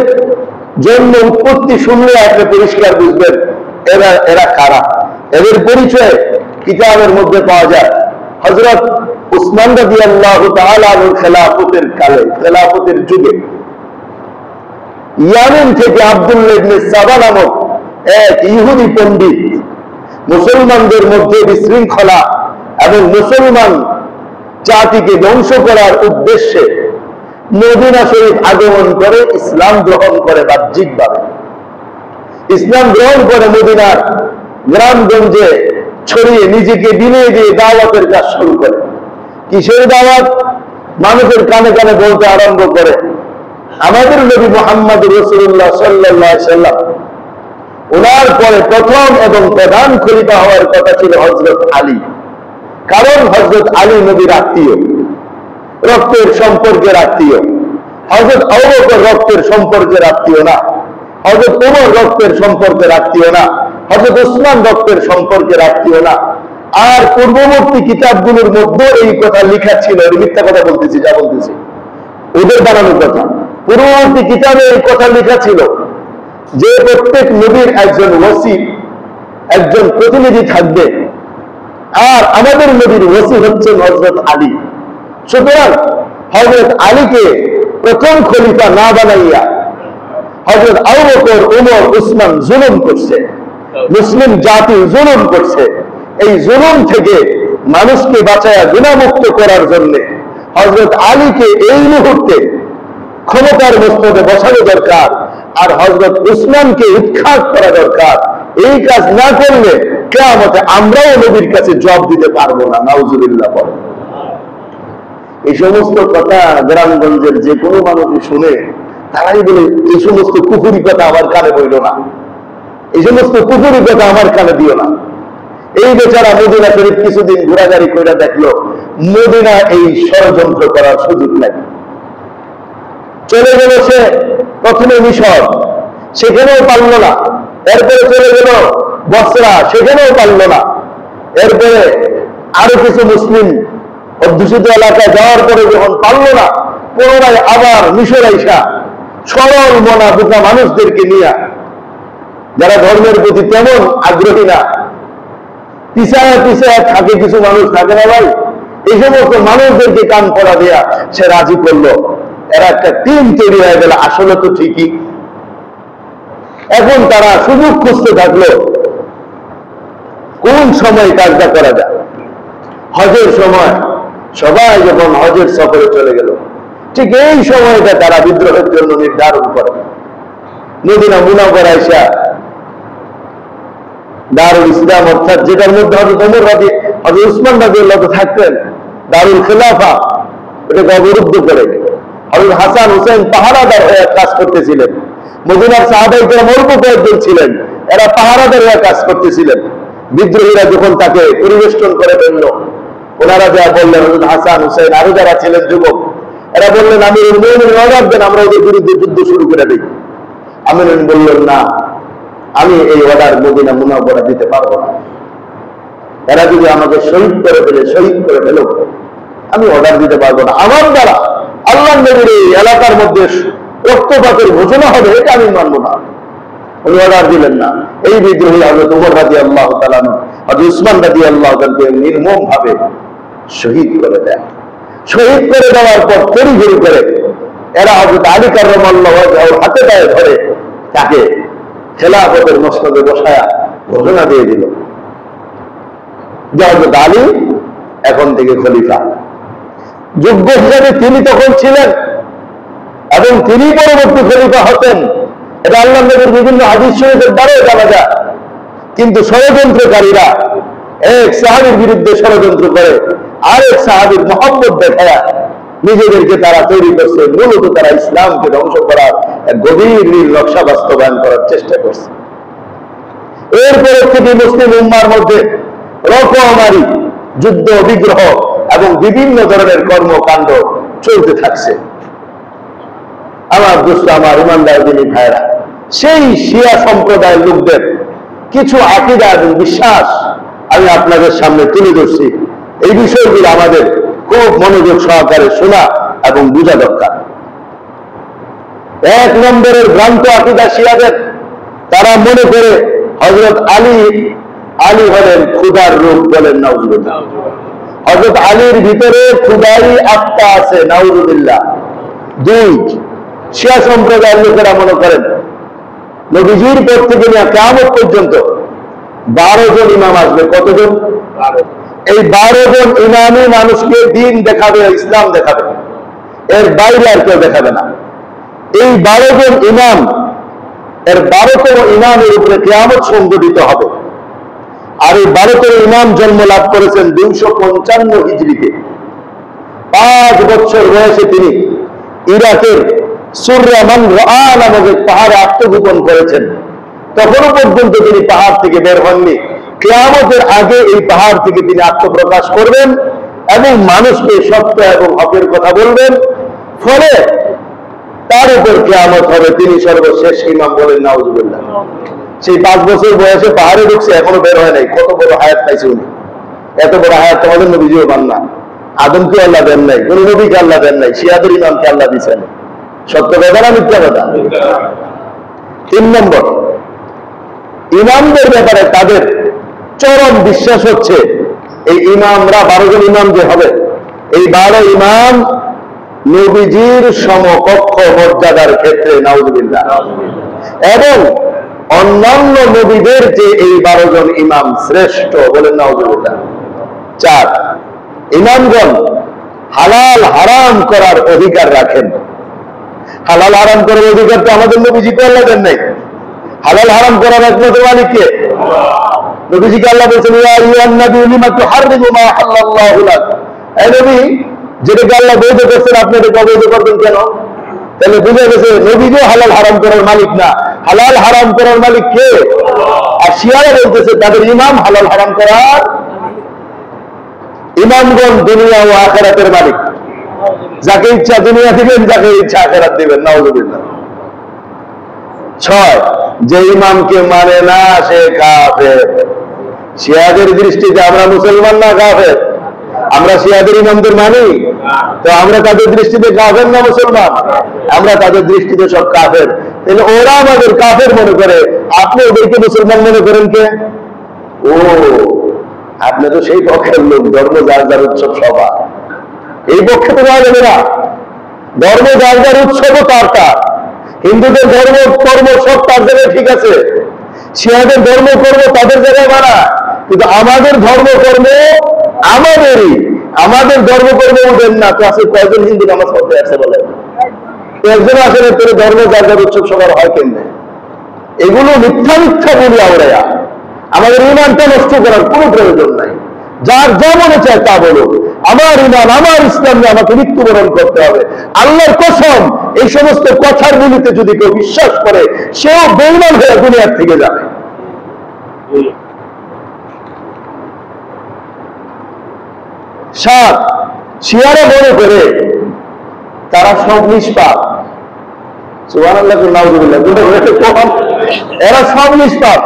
জন্ম উৎপত্তি শুনলে আপনি পরিষ্কার বুঝবেন এরা কারা। এদের পরিচয় কিতাবের মধ্যে পাওয়া যায়। হযরত উসমান রাদিয়াল্লাহু তাআলা আনহুর খেলাফতের কালে, খেলাফতের যুগে ইয়ামেন থেকে আব্দুল্লাহ ইবনে সাবা নামক এক ইহুদি পণ্ডিত মুসলমানদের মধ্যে বিশৃঙ্খলা এবং মুসলমান জাতিকে ধ্বংস করার উদ্দেশ্যে মদিনা শরীফ আগমন করে ইসলাম গ্রহণ করে বাহ্যিকভাবে। ইসলাম গ্রহণ করে মদিনার গ্রামগঞ্জে ছড়িয়ে নিজেকে বিলিয়ে দিয়ে দাওয়াতের কাজ শুরু করে। কিসের দাওয়াত? মানুষের কানে কানে বলতে আরম্ভ করে আমাদের নবী মুহাম্মদ রাসূলুল্লাহ সাল্লাল্লাহু আলাইহি সাল্লাম, ওনার পরে প্রথম এবং প্রধান খলিফা হওয়ার কথা ছিল হযরত আলী। কারণ হযরত আলী নবীর আত্মীয়, রক্তের সম্পর্কের আত্মীয়। হযরত আবু বকর রক্তের সম্পর্কের আত্মীয় না, হযরত ওমর রক্তের সম্পর্কের আত্মীয় না, হযরত উসমান রক্তের সম্পর্কের আত্মীয় না। আর পূর্ববর্তী কিতাবগুলোর মধ্যে এই কথা লেখা ছিল, মিথ্যা কথা বলতেছি, যা বলতেছি ওদের বানানো কথা। পূর্ববর্তী কিতাবে এই কথা লেখা ছিল যে প্রত্যেক নবীর একজন ওসি, একজন প্রতিনিধি থাকবে, আর আমাদের নবীর ওসি হচ্ছেন হযরত আলী। সুতরাং হযরত আলীকে প্রথম খলিফা না বানাইয়া হযরত আবু বকর, ওমর, উসমান জুলুম করছে, মুসলিম জাতি জুলুম করছে। এই জুলুম থেকে মানুষকে বাঁচায়া গুনাহমুক্ত করার জন্য হযরত আলীকে এই মুহূর্তে ক্ষমতার মস্তদে বসানো দরকার, আর হযরত উসমানকে উৎখাত করা দরকার। এই কাজ না করলে কিয়ামতে আমরাও নবীর কাছে জবাব দিতে পারবো না। নাউজুবিল্লাহ বলেন। এই সমস্ত কথা গ্রামগঞ্জের যে কোনো মানুষই শুনে তারাই বলে এই সমস্ত কুফুরি কথা আমার কানে বইল না, এই সমস্ত কুফুরি কথা আমার কানে দিও না। এই বেচারা মদিনা শরীফ কিছুদিন ঘোরাঘুরি করে দেখলো মদিনা এই ষড়যন্ত্র করার সুযোগ নাই। চলে গেল সে প্রথমে মিশর, সেখানেও পারল না। এরপরে চলে গেল বসরা, সেখানেও পারল না। এরপরে আরো কিছু মুসলিম অধ্যুষিত এলাকায় যাওয়ার পরে যখন পারল না, পুনরায় আবার মিশর আইসা সরল মনা বোকা মানুষদেরকে নিয়ে, যারা ধর্মের প্রতি তেমন আগ্রহী না, পিছায় পিছায় থাকে, কিছু মানুষ থাকে না ভাই, এই সমস্ত মানুষদেরকে কান পড়া দেয়া সে রাজি করলো। এরা একটা টিম তৈরি হয়ে গেল। আসলে তো ঠিকই। এখন তারা সুযোগ খুঁজতে থাকলো কোন সময় কাজটা করা যায়। হজের সময় সবাই যখন হজের সফরে চলে গেল, ঠিক এই সময়টা তারা বিদ্রোহের জন্য নির্ধারণ করে। মদিনা মুনাওয়ারা আইসা দারুল ইসলাম, অর্থাৎ যেটার মধ্যে হযরত ওমর হযরত উসমান রাদিয়াল্লাহু আনহু থাকতেন, দারুল খেলাফা, এটাকে অবরুদ্ধ করে হযরত হাসান হুসাইন পাহারাদার হয়ে কাজ করতেছিলেন। মদিনার সাহাবায়ে কেরাম অল্প কয়েকজন ছিলেন, এরা পাহারাদার হয়ে কাজ করতেছিলেন। বিদ্রোহীরা যখন তাকে পরিবেষ্টন করে ফেলল, ওনারা যা বললেন, হযরত হাসান হুসাইন আরো যারা ছিলেন যুবক, এরা বললেন আমিরুল মুমিনিন অর্ডার দেন, আমরা ওদের বিরুদ্ধে যুদ্ধ শুরু করে দিই। আমির বললেন না, আমি এই অর্ডার মদিনা মুনাওয়ারা দিতে পারবো না। এরা যদি আমাকে শহীদ করে ফেলে, শহীদ করে ফেলো, আমি অর্ডার দিতে পারবো না। আমার দ্বারা আল্লাহর নবীর এই এলাকার মধ্যে রক্তপাতের ঘোষণা হবে, এটা আমি মানবো না। উনি অর্ডার দিলেন না। এই বিদ্রোহী হযরত ওমর রাদিয়াল্লাহু তাআলা আনহু, হযরত উসমান রাদিয়াল্লাহু তাআলাকে নির্মম ভাবে শহীদ করে দেয়। শহীদ করে দেওয়ার পর তড়িঘড়ি করে এরা হযরত আলী কাররামাল্লাহু ওয়াজহার হাতে পায়ে ধরে তাকে খেলাফতের মসনদে বসায়া ঘোষণা দিয়ে দিল যে হযরত আলী এখন থেকে খলিফা। যোগ্য হিসাবে তিনি তখন ছিলেন এবং তিনি পরবর্তী খলিফা হতেন। এটা আল্লাহর নবীর বিভিন্ন হাদিস শরীফের দ্বারাও জানা যায়। কিন্তু ষড়যন্ত্রকারীরা এক সাহাবীর বিরুদ্ধে ষড়যন্ত্র করে আরেক সাহাবীর মহব্বত দেখায় নিজেদেরকে তারা তৈরি করছে। মূলত তারা ইসলামকে ধ্বংস করার এক গভীর নীল নকশা বাস্তবায়ন করার চেষ্টা করছে। এরপর থেকে মুসলিম উম্মার মধ্যে রকমারি যুদ্ধ, বিগ্রহ এবং বিভিন্ন ধরনের কর্মকাণ্ড চলতে থাকছে। আমার দোস্ত, আমার ইমানদার দিনী ভাইরা, সেই শিয়া সম্প্রদায়ের লোকদের কিছু আকীদা এবং বিশ্বাস আমি আপনাদের সামনে তুলে ধরছি। এই বিষয়গুলো আমাদের খুব মনোযোগ সহকারে শোনা এবং বোঝা দরকার। এক নম্বরের ভ্রান্ত আকীদা শিয়াদের, তারা মনে করে হযরত আলী হলেন ক্ষুধার রূপ। বলেন নাউজুবিল্লাহ। হযরত আলীর ভিতরে ক্ষুধারই আত্মা আছে। নাউজুবিল্লাহ। দুই, শিয়া সম্প্রদায়ের লোকেরা মনে করেন নবীজির পর থেকে নিয়ে কিয়ামত পর্যন্ত 12 জন ইমাম আসবে। কতজন? এই 12 জন ইমামই মানুষকে দিন দেখাবে, ইসলাম দেখাবে, এর বাইরে আর কেউ দেখাবে না। এই 12 জন ইমাম, এর 12তম ইমামের উপরে কিয়ামত সংঘটিত হবে। আর এই 12তম ইমাম জন্ম লাভ করেছেন 255 হিজরিতে। 5 বছর বয়সে তিনি ইরাকের সুররামান রাআ নামক পাহাড়ে আত্মগোপন করেছেন। তখনও পর্যন্ত তিনি পাহাড় থেকে বের হননি। কিয়ামতের আগে এই পাহাড় থেকে তিনি আত্মপ্রকাশ করবেন এবং মানুষকে সত্য এবং হকের কথা বলবেন, ফলে তার উপর কিয়ামত হবে। তিনি সর্বশেষ ইমাম বলেন নাউজুবিল্লাহ। সেই 5 বছর বয়সে পাহাড়ে ঢুকছে, এখনো বের হয় নাই। কত বড় হায়াত পাইছে উনি! এত বড় হায়াত তোমাদের নবীজিও পান না। আদমকে আল্লাহ দেন নাই, কোন নবীকে আল্লাহ দেন নাই, শিয়াদের ইমামকে আল্লাহ দিচ্ছেন। সত্য কথা না মিথ্যা কথা? 3 নম্বর, ইমামদের ব্যাপারে তাদের চরম বিশ্বাস হচ্ছে এই ইমামরা 12 জন ইমাম যে হবে, এই 12 ইমাম নবীজির সমকক্ষ মর্যাদার ক্ষেত্রে নাউজুবিল্লাহ, এবং অন্যান্য নবীদের যে এই 12 জন ইমাম শ্রেষ্ঠ বলেন নাউজুবিল্লাহ। 4, ইমামগণ হালাল হারাম করার অধিকার রাখেন। হালাল হারাম করার অধিকার তো আমাদের নবীজিকে আল্লাহ দেন নাই। হালাল হারাম করার একমাত্র মালিক কে? নবীজিকে আল্লাহ বলেছেন, ইয়া আইয়ুহান নাবী লিমা তুহাররিমু মা হাল্লাল্লাহু লাক। এই নবী, যেটাকে আল্লাহ বৈধ করছেন আপনি এটাকে অবৈধ করবেন কেন? তাহলে বুঝে গেছে নবীজিও হালাল হারাম করার মালিক না। হালাল হারাম করার মালিক কে? আর শিয়ারা বলতেছে তাদের ইমাম হালাল হারাম করার। ইমামগণ দুনিয়া ও আখিরাতের মালিক। যাকে ইচ্ছা দুনিয়া দিবেন, যাকে ইচ্ছা আখিরাত দিবেন। নাউজুবিল্লাহ। 6, যে ইমামকে মানে না সে কাফের। শিয়াদের দৃষ্টিতে আমরা মুসলমান না কাফের? আমরা শিয়াদের ইমামদের মানি, তো আমরা তাদের দৃষ্টিতে কাফের না মুসলমান? আমরা তাদের দৃষ্টিতে সব কাফের। তাহলে ওরা আমাদের কাফের মনে করে, আপনি ওদেরকে মুসলমান মনে করেন কে? ও, আপনি তো সেই পক্ষের লোক, ধর্ম যার যার উৎসব সবার। এই পক্ষে তো যাওয়া যাবে না। ধর্ম যার যার উৎসবও তার। হিন্দুদের ধর্ম কর্ম সব তার জায়গায় ঠিক আছে, শিয়াদের ধর্ম কর্ম তাদের জায়গায় মানা, কিন্তু আমাদের ধর্মকর্ম আমাদেরই। আমাদের ধর্মকর্ম ওদের না। তো আছে কয়জন হিন্দু নামাজ পড়তে আসছে বলেন? একজন আসলে তোর ধর্ম যার যার উৎসব সবার হয় কেমনে? এগুলো মিথ্যা মিথ্যা বলি আমরা। আমাদের ইমানটা নষ্ট করার কোনো প্রয়োজন নাই। যার যা মনে চায় তা বলো। আমার ইমান, আমার ইসলাম নিয়ে আমাকে মৃত্যুবরণ করতে হবে। আল্লাহর কসম, এই সমস্ত কথার বলিতে যদি কেউ বিশ্বাস করে, সেও বেঈমান হয়ে দুনিয়ার থেকে যাবে। 7, শিয়ারা মনে করে তারা সব নিষ্পাপ। সুবহানাল্লাহ, নাউজুবিল্লাহ। এরা সব নিষ্পাপ।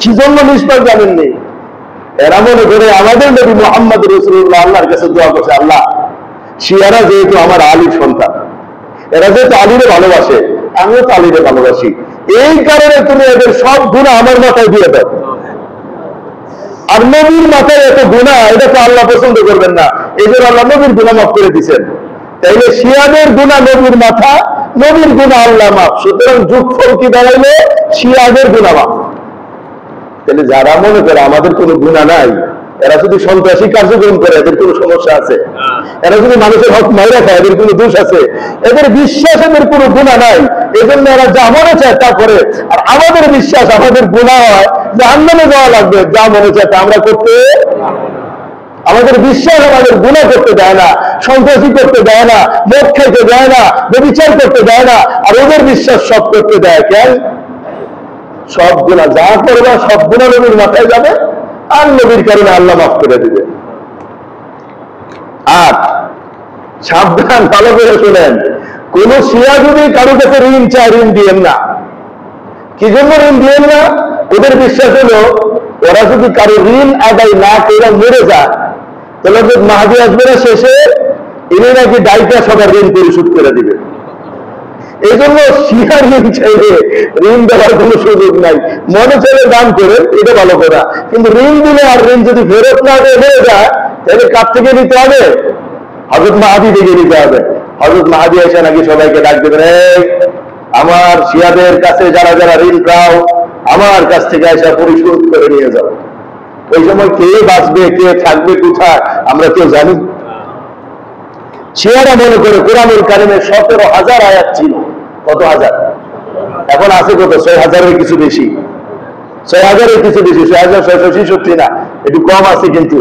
কি জন্য নিষ্পাপ জানেননি? এরা মনে করে আমাদের নবী মুহাম্মদ রাসূলুল্লাহ আল্লাহর কাছে দোয়া করছে, আল্লাহ, শিয়ারা যেহেতু আমার আলীর সন্তান, এরা যেহেতু আলীরে ভালোবাসে, আমিও তো আলীরে ভালোবাসি, এই কারণে তুমি এদের সব গুনাহ আমার মাথায় দিয়ে দাও। আর নবীর মাথায় এত গুনাহ, এটা তো আল্লাহ পছন্দ করবেন না। এই জন্য আল্লাহ নবীর গুনাহ মাফ করে দিচ্ছেন। তাইলে শিয়াদের গুনাহ নবীর মাথা, নবীর গুনাহ আল্লাহ মাফ। সুতরাং যোগফল কি দাঁড়াইলে? শিয়াদের গুনাহ মাফ। তাহলে যারা মনে করে আমাদের কোনো গুনাহ নাই, এরা যদি সন্ত্রাসী কার্যক্রম করে এদের কোনো সমস্যা আছে, এরা যদি মানুষের হক মাইরা খায় এদের কোনো দোষ আছে, এদের বিশ্বাস এদের কোনো গুনাহ নাই, এজন্য এরা যা মনে চায় তা করে। আর আমাদের বিশ্বাস আমাদের গুনাহ হয়, জাহান্নামে যাওয়া লাগবে, যা মনে চায় তা আমরা করতে। আমাদের বিশ্বাস আমাদের গুনাহ করতে দেয় না, সন্ত্রাসী করতে দেয় না, মদ খাইতে দেয় না, ব্যভিচার করতে দেয় না। আর ওদের বিশ্বাস সব করতে দেয়। কেন? সব গুনাহ যা করবে সব গুনাহ নবীর মাথায় যাবে, আর নবীর কারণে আল্লাহ মাফ করে দিবে। 8, সাবধান, ভালো করে শুনেন, কোন শিয়া যদি কারো কাছে ঋণ চায়, ঋণ দিয়েন না। কি জন্য ঋণ দিয়েন না? ওদের বিশ্বাস হলো ওরা যদি কারো ঋণ আদায় না করে মরে যায়, তাহলে মাহাদি আসবে না, শেষে ইনি নাকি দায়িত্ব সবার ঋণ পরিশোধ করে দিবে। এই জন্য শিয়ার ঋণ চাইলে ঋণ দেওয়ার কোনো সুযোগ নাই। মনে চাইলে দান করেন, এটা ভালো করা, কিন্তু ঋণ দিলে আর ঋণ যদি ফেরত না হয়ে যায়, তাহলে কার থেকে নিতে হবে? হযরত মাহদী থেকে নিতে হবে। হযরত মাহদী এসে নাকি সবাইকে ডাক দেবেন, এই আমার শিয়াদের কাছে যারা যারা ঋণ পাও, আমার কাছ থেকে এসে পরিশোধ করে নিয়ে যাও। ওই সময় কে বাঁচবে কে থাকবে কোথায় আমরা কেউ জানি। শিয়ারা মনে করে কোরআনুল কারিমে 17,000 আয়াত ছিল। কত হাজার? এখন আছে কত? 6,000-এর কিছু বেশি, 6,000-এর কিছু বেশি, 6,666 না, একটু কম আছে কিন্তু।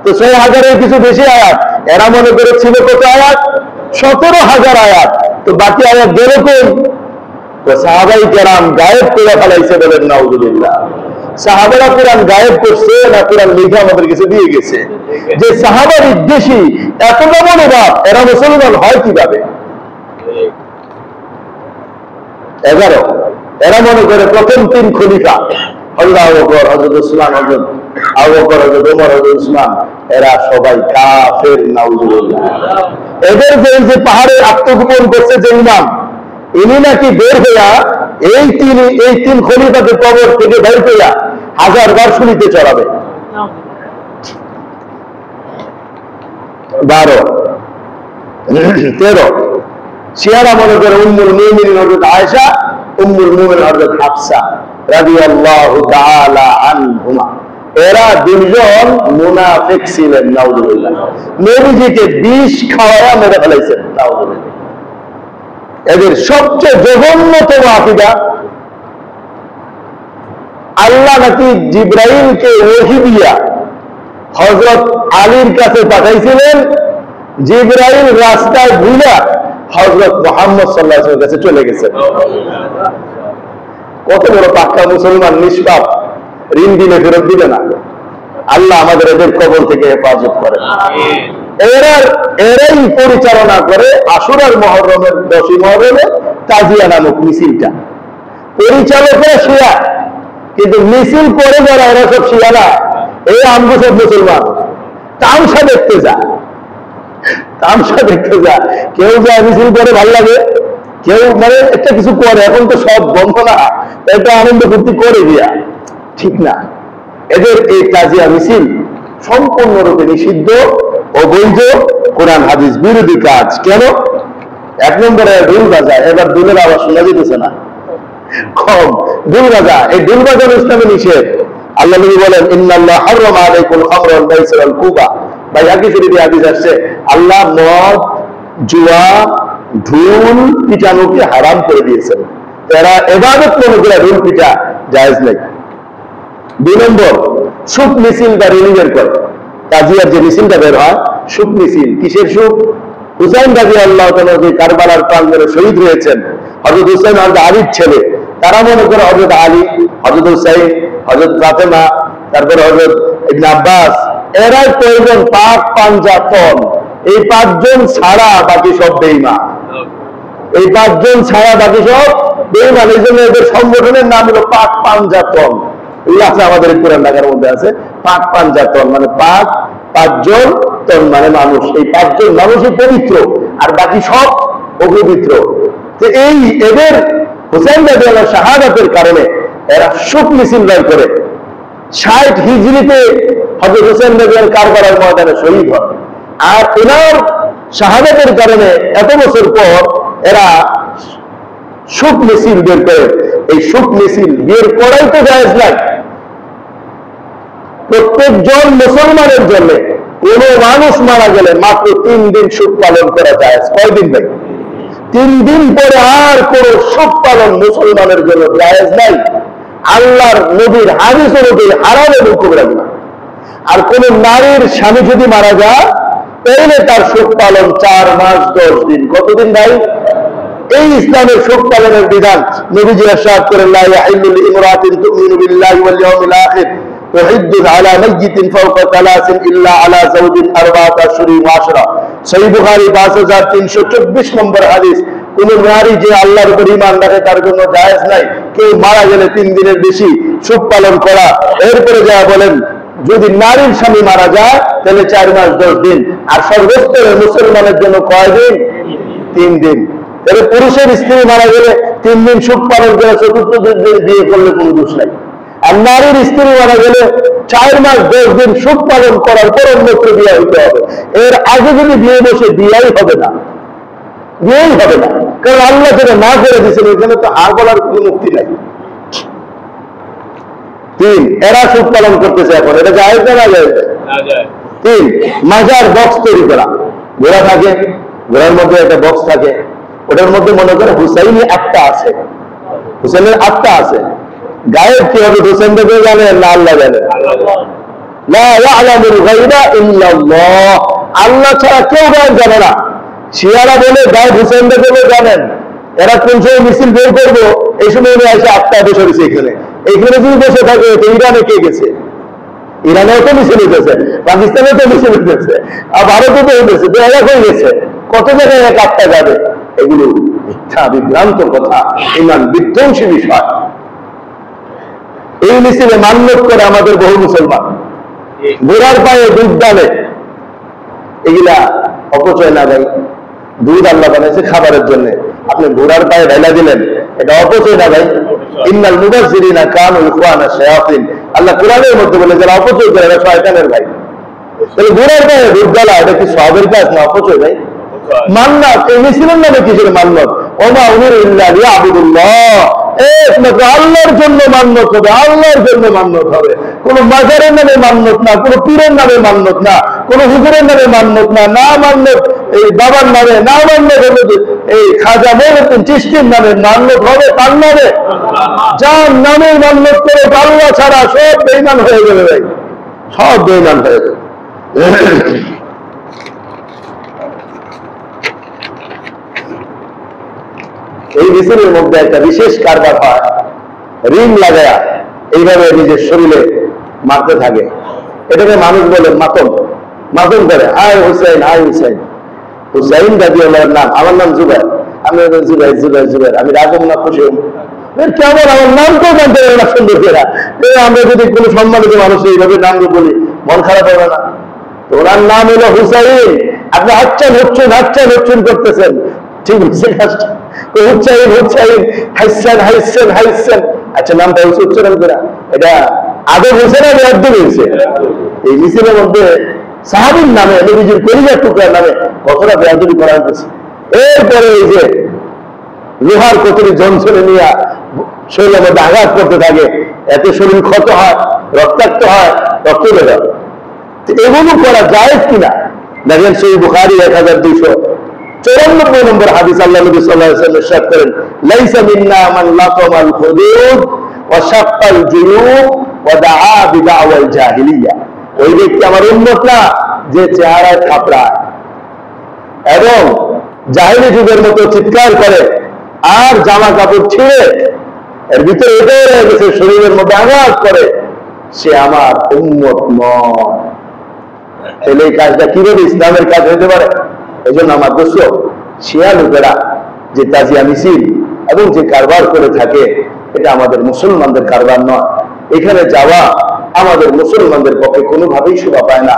তো 6,000-এর কিছু বেশি আয়াত। এরা মনে করে ছিল কত আয়াত? 17,000 আয়াত। তো বাকি আয়াত গেল কই? তো সাহাবাই কেরাম গায়েব করে ফেলাইছে, বলেন নাউজুবিল্লাহ। সাহাবারা কোরআন গায়েব করছে না কোরআন লিখে আমাদের কাছে দিয়ে গেছে? যে সাহাবার বিদ্বেষী এতটা মনোভাব, এরা মুসলমান হয় কিভাবে? 11 এরা মনে করে প্রথম 3 খলিফা হযরত আবু বকর, হযরত উসমান, হযরত আবু বকর, হযরত ওমর, হযরত উসমান, এরা সবাই কাফের, নাউজুবিল্লাহ। এদের যে পাহাড়ে আত্মগোপন করছে যে ইমাম, ইনি নাকি বের হইয়া এই তিন খলিফাকে কবর থেকে বের হইয়া 1000 বার শুনিতে চড়াবে। 12 13 শিয়ারা মনে করে উম্মুল মুমিনিন হযরত আয়েশা, উম্মুল মুমিনিন হযরত হাফসা রাদিয়াল্লাহু তাআলা আনহুমা, এরা দুইজন মুনাফিক ছিলেন, নাউজুবিল্লাহ। নবীজিকে বিষ খাওয়ায়া মেরে ফেলাইছেন, নাউজুবিল্লাহ। এদের সবচেয়ে জঘন্যতম আকীদা, আল্লাহ নাকি জিবরাইলকে ওহী দিয়া হযরত আলীর কাছে পাঠাইছিলেন, জিবরাইল রাস্তায় ভুলা হযরত মুহাম্মদ সাল্লাল্লাহু আলাইহি ওয়াসাল্লামের কাছে চলে গেছেন। কত বড় পাক্কা মুসলমান, নিষ্পাপ, ঋণ দিলে ফেরত দিবে না। আল্লাহ আমাদের এদের কবর থেকে হেফাজত করেন। এরাই পরিচালনা করে আশুরার মুহররমের 10ই মুহররমে তাজিয়া নামক মিছিলটা। পরিচালকরা শিয়া, কিন্তু মিছিল করে যারা, এরা সব শিয়া না, এই আমগো সব মুসলমান। তামসা দেখতে যা, তামসা দেখতে যা। কেউ যা মিছিল করে ভাল লাগে, কেউ মানে একটা কিছু করে, এখন তো সব বন্ধ না, এটা আনন্দ ফুর্তি করে দিয়া, ঠিক না। এদের এই তাজিয়া মিছিল সম্পূর্ণরূপে নিষিদ্ধ, অবৈধ, কোরআন হাদিস বিরোধী কাজ। কেন? 1 নম্বরে ঢোল বাজায়, এবার ঢোলের আওয়াজ শোনা যেতেছে না, কম ঢোল বাজায়। এই ঢোল বাজানো ইসলামে নিষেধ। আল্লাহ নবী বলেন, ইন্নাল্লাহ হারামা আলাইকুল খামরা ওয়াল মাইসির ওয়াল কুবা। ভাই হাদিসে হাদিস আসছে, আল্লাহ মদ, জুয়া, ঢোল পিটানোকে হারাম করে দিয়েছেন। এরা ইবাদত মনে করে ঢোল পিটা জায়েজ নেই। 2 নম্বর, সুখ মিছিল বা র্যালি বের করে। তাজিয়ার যে মিছিলটা বের হয়, সুখ মিছিল। কিসের সুখ? হুসাইন রাদিয়াল্লাহু তাআলা যে কারবালার প্রাঙ্গণে শহীদ হয়েছেন, হযরত হুসাইন হযরত আলীর ছেলে, তারা মনে করে হযরত আলী, হযরত হুসাইন, হযরত ফাতেমা, তারপরে হযরত ইবনে আব্বাস, এরাই প্রয়োজন পাক পাঞ্জাতন। এই 5 জন ছাড়া বাকি সব বেঈমান। এই 5 জন ছাড়া বাকি সব বেঈমান। এই জন্য এদের সংগঠনের নাম হলো পাক পাঞ্জাতন। আছে আমাদের কোরআন ঢাকার মধ্যে আছে, পাক পাঞ্জাতন মানে পাক, 5 জন, তন মানে মানুষ। এই 5 জন মানুষই পবিত্র, আর বাকি সব অপবিত্র। তো এই এদের হুসাইন রাদিয়াল্লাহু শাহাদাতের কারণে এরা শোক মিছিল বের করে। 60 হিজরিতে হযরত হুসাইন রাদিয়াল্লাহু কারবালার ময়দানে শহীদ হন। আর এনার শাহাদাতের কারণে এত বছর পর এরা শোক মিছিল বের করে। এই শোক মিছিল বের করাই তো জায়েজ নাই। প্রত্যেকজন মুসলমানের জন্য কোন মানুষ মারা গেলে মাত্র 3 দিন শোক পালন করা যায়। কয়দিন ভাই? 3 দিন পরে আর কোন শোক পালন মুসলমানের জন্য জায়েজ নাই। আল্লাহর নবীর হাদিস অনুযায়ী হারাম এবং কবিরা গুনাহ। আর কোন নারীর স্বামী যদি মারা যায়, তাহলে তার শোক পালন 4 মাস 10 দিন। কতদিন ভাই? এই ইসলামের শোক পালনের বিধান নবীজি ইরশাদ করেন, লা ইয়াহিল্লু লিইমরাতিন তুমিনু বিল্লাহি ওয়াল ইয়াউমিল আখির তুহিদ্দু আলা মাইয়িতিন ফাওকা 3 ইল্লা আলা যাওজিন 4 আশহুরিন ওয়া 10। সহিহ বুখারী 5324 নম্বর হাদিস। কোন নারী যে আল্লাহর উপর ঈমান রাখে তার জন্য জায়েজ নাই কেউ মারা গেলে 3 দিনের বেশি শোক পালন করা। এরপরে যা বলেন, যদি নারীর স্বামী মারা যায় তাহলে 4 মাস 10 দিন। আর সর্বস্তরের মুসলমানের জন্য কয়দিন? 3 দিন। তাহলে পুরুষের স্ত্রী মারা গেলে 3 দিন শোক পালন করে 4th দিন বিয়ে করলে কোনো দোষ নাই। আর নারীর স্ত্রী মারা গেলে 4 মাস 10 দিন শোক পালন করার পর অন্যত্র বিয়ে হইতে হবে। এর আগে যদি বিয়ে বসে বিয়েই হবে না, বিয়েই হবে না। কারণ আল্লাহ যেটা না করে দিয়েছেন, এখানে তো আর বলার কোনো মুক্তি নাই। তিন, এরা সুদ পালন করতেছে এখন, এটা জায়েজ না জায়েজ? তিন, মাজার বক্স তৈরি করা। ঘোড়া থাকে, ঘোড়ার মধ্যে একটা বক্স থাকে, ওটার মধ্যে মনে করে হুসাইনি আত্মা আছে, হুসেনের আত্মা আছে। গায়েব কি হবে? হুসেন দেবে জানেন না আল্লাহ জানেন। আল্লাহ ছাড়া কেউ গায়েব জানে না। শিয়ারা বলে গায়েব হুসেন দেবে জানেন। এরা কোন সময় মিছিল বের করবো এই সময় উনি এসে আত্মা বসে রয়েছে এখানে। এইখানে যদি বসে থাকে তো ইরানে কে গেছে? ইরানেও তো মিছিল হইতেছে, পাকিস্তানেও তো মিছিল হইতেছে, আর ভারতেও তো হইতেছে, তো এক হয়ে গেছে। কত জায়গায় এক আত্মা যাবে? এগুলো মিথ্যা বিভ্রান্ত কথা, ইমান বিধ্বংসী বিষয়। এই মিছিলে মান্যত করে আমাদের বহু মুসলমান, ঘোড়ার পায়ে দুধ ডালে। এগুলা অপচয় না ভাই? দুধ আল্লাহ বানাইছে খাবারের জন্য, আপনি ঘোড়ার পায়ে ঢাইলা দিলেন, এটা অপচয় না ভাই? ইন্নাল মুবাজ্জিরিনা কানু ইখওয়ানা শায়াতিন, আল্লাহ কোরআনের মধ্যে বলে যারা অপচয় করে এরা শয়তানের ভাই। তাহলে ঘোড়ার পায়ে দুধ ডালা এটা কি সওয়াবের কাজ না অপচয় ভাই? মান্নাত, এই মিছিলের নামে কিসের মান্নত? ওমা উমিরু ইল্লা লিয়াবুদুল্লাহ, একমাত্র আল্লাহর জন্য মান্নত হবে, আল্লাহর জন্য মান্নত হবে। কোন মাজারের নামে মান্নত না, কোন পীরের নামে মান্নত না, কোন হুজুরের নামে মান্নত না, না মান্নত এই বাবার নামে, না মান্নত হবে এই খাজা মঈনুদ্দিন চিশতির নামে, মান্নত হবে তার নামে। যার নামে মান্নত করে আল্লাহ ছাড়া সব বেঈমান হয়ে যাবে ভাই, সব বেঈমান হয়ে যাবে। এই মিছিলের মধ্যে একটা বিশেষ কারবার হয়, রিং লাগায়া এইভাবে নিজের শরীরে মারতে থাকে। এটাকে মানুষ বলে মাতম, মাতম করে, আয় হুসাইন, আয় হুসাইন। হুসাইন রাদিয়াল্লাহু নাম, আমার নাম জুবাইর, আমি জুবাইর জুবাইর জুবাইর, আমি রাগম না খুশি হব কেমন? আমার নাম তো জানতে পারে না সুন্দর করে। আমরা যদি কোনো সম্মানিত মানুষ এইভাবে নাম বলি মন খারাপ হবে না? ওনার নাম হলো হুসাইন, আপনি হাচ্ছেন হচ্ছেন হাচ্ছেন হচ্ছেন করতেছেন, ঠিক আছে? হুসাইন হুসাইন, হাইসান হাইসান হাইসান, আচ্ছা নামটা উচ্চারণ করা, এটা আদব হয়েছে না বেয়াদব হয়েছে? এই মিছিলের মধ্যে সাহাবীর নামে, নবীজির কলিজার টুকরার নামে কতটা বেয়াদবি করা হয়েছে। এরপরে এই যে লোহার কতরি যন্ত্রণে নিয়ে শরীরের মধ্যে আঘাত করতে থাকে, এতে শরীর ক্ষত হয়, রক্তাক্ত হয়, রক্ত বের হয়। এগুলো করা জায়েজ কিনা? দেখেন সেই বুখারী 1294 নম্বর হাদিস, আল্লাহ নবী সাল্লাল্লাহু আলাইহি ওয়াসাল্লাম ইরশাদ করেন, লাইসা মিন্না মান লাতামাল খুদুদ ওয়া শাক্কাল জুয়ুব ওয়া দাআ বিদাওয়াল জাহিলিয়া। ওই ব্যক্তি আমার উম্মত না যে চেহারায় থাপড়ায় এবং জাহিলি যুগের মতো চিৎকার করে আর জামা কাপড় ছিঁড়ে এর ভিতরে এটাই রয়ে গেছে, শরীরের মধ্যে আঘাত করে, সে আমার উম্মত নয়। তাহলে এই কাজটা কিভাবে ইসলামের কাজ হতে পারে? এই জন্য আমার দোষক শিয়া লোকেরা যে তাজিয়া মিছিল এবং যে কারবার করে থাকে, এটা আমাদের মুসলমানদের কারবার নয়। এখানে যাওয়া আমাদের মুসলমানদের পক্ষে কোনোভাবেই শোভা পায় না।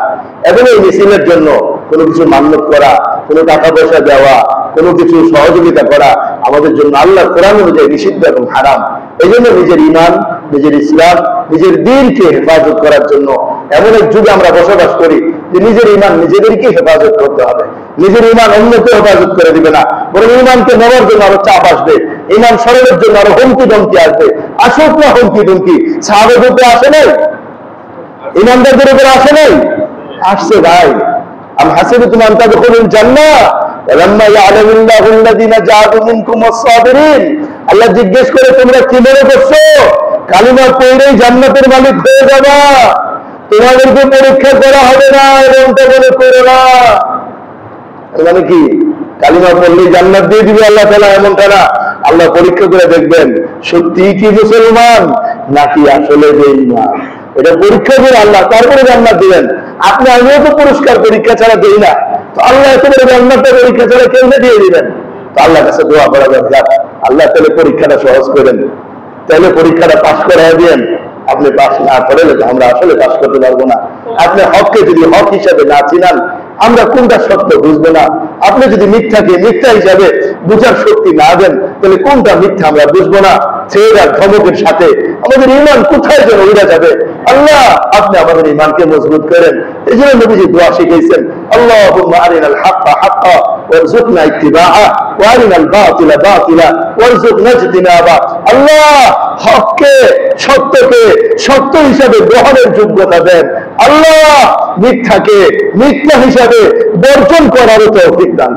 এবং এই মিছিলের জন্য কোনো কিছু মান্যত করা, কোনো টাকা পয়সা দেওয়া, কোনো কিছু সহযোগিতা করা আমাদের জন্য আল্লাহর কোরআন অনুযায়ী নিষিদ্ধ এবং হারাম। এই জন্য নিজের ইমান, নিজের ইসলাম, নিজের দ্বীনকে হেফাজত করার জন্য এমন এক যুগে আমরা বসবাস করি যে নিজের ইমান নিজেদেরকে হেফাজত করতে হবে। নিজের ইমান অন্যকে হেফাজত করে দিবে না, বরং ইমানকে নেওয়ার জন্য আরো চাপ আসবে, ইমান সরলের জন্য আরো হুমকি ধমকি আসবে। আসুক না হুমকি ধমকি, সাহাবেদের উপরে আসে নাই, ইমানদারদের উপরে আসে নাই? আসছে ভাই। আম হাসিবতুম আন তাদখুলুল জান্নাহ ওয়ালাম্মা ইয়া'লামুল্লাহু আল্লাযীনা জাহাদু মিনকুম ওয়াস-সাবিরিন। আল্লাহ জিজ্ঞেস করে তোমরা কি মনে করছো কালিমা পড়লেই জান্নাতের মালিক হয়ে যাবা? তোমাদেরকে পরীক্ষা করা হবে না, এমনটা মনে করো না। মানে কি কালিমা পড়লেই জান্নাত দিয়ে দিবে আল্লাহ তাআলা? এমনটা না। আল্লাহ পরীক্ষা করে দেখবেন সত্যি কি মুসলমান নাকি আসলে বেঈমান। এটা পরীক্ষা করে আল্লাহ তারপরে জান্নাত দিবেন। আপনি আমিও তো পুরস্কার পরীক্ষা ছাড়া দেই না, তো আল্লাহ একেবারে জান্নাতটা পরীক্ষা ছাড়া কেমনে দিয়ে দিবেন? তো আল্লাহর কাছে দোয়া করা দরকার, আল্লাহ তাহলে পরীক্ষাটা সহজ করেন, তাহলে পরীক্ষাটা পাস করাই দিয়েন। আপনি পাস না করলে তো আমরা আসলে পাস করতে পারবো না। আপনি হককে যদি হক হিসাবে না চিনান, আমরা কোনটা সত্য বুঝবো না। আপনি যদি মিথ্যাকে মিথ্যা হিসাবে বুঝার শক্তি না দেন, তাহলে কোনটা মিথ্যা আমরা বুঝবো না। ছেলেরা ধমকের সাথে আমাদের ইমান কোথায় যেন উড়ে যাবে। আল্লাহ আপনি আমাদের ইমানকে মজবুত করেন। এই জন্য নবীজি দোয়া শিখিয়েছেন, আল্লাহুম্মা আরিনাল হাক্কা হাক্কা ওয়ারযুকনা ইত্তিবাআ ওয়া আরিনাল বাতিলা বাতিলা ওয়ারযুকনা ইজতিনাবা। আল্লাহ হককে সত্যকে সত্য হিসাবে গ্রহণের যোগ্যতা দেন। আল্লাহ মিথ্যাকে মিথ্যা হিসাবে বর্জন করারও তৌফিক দান।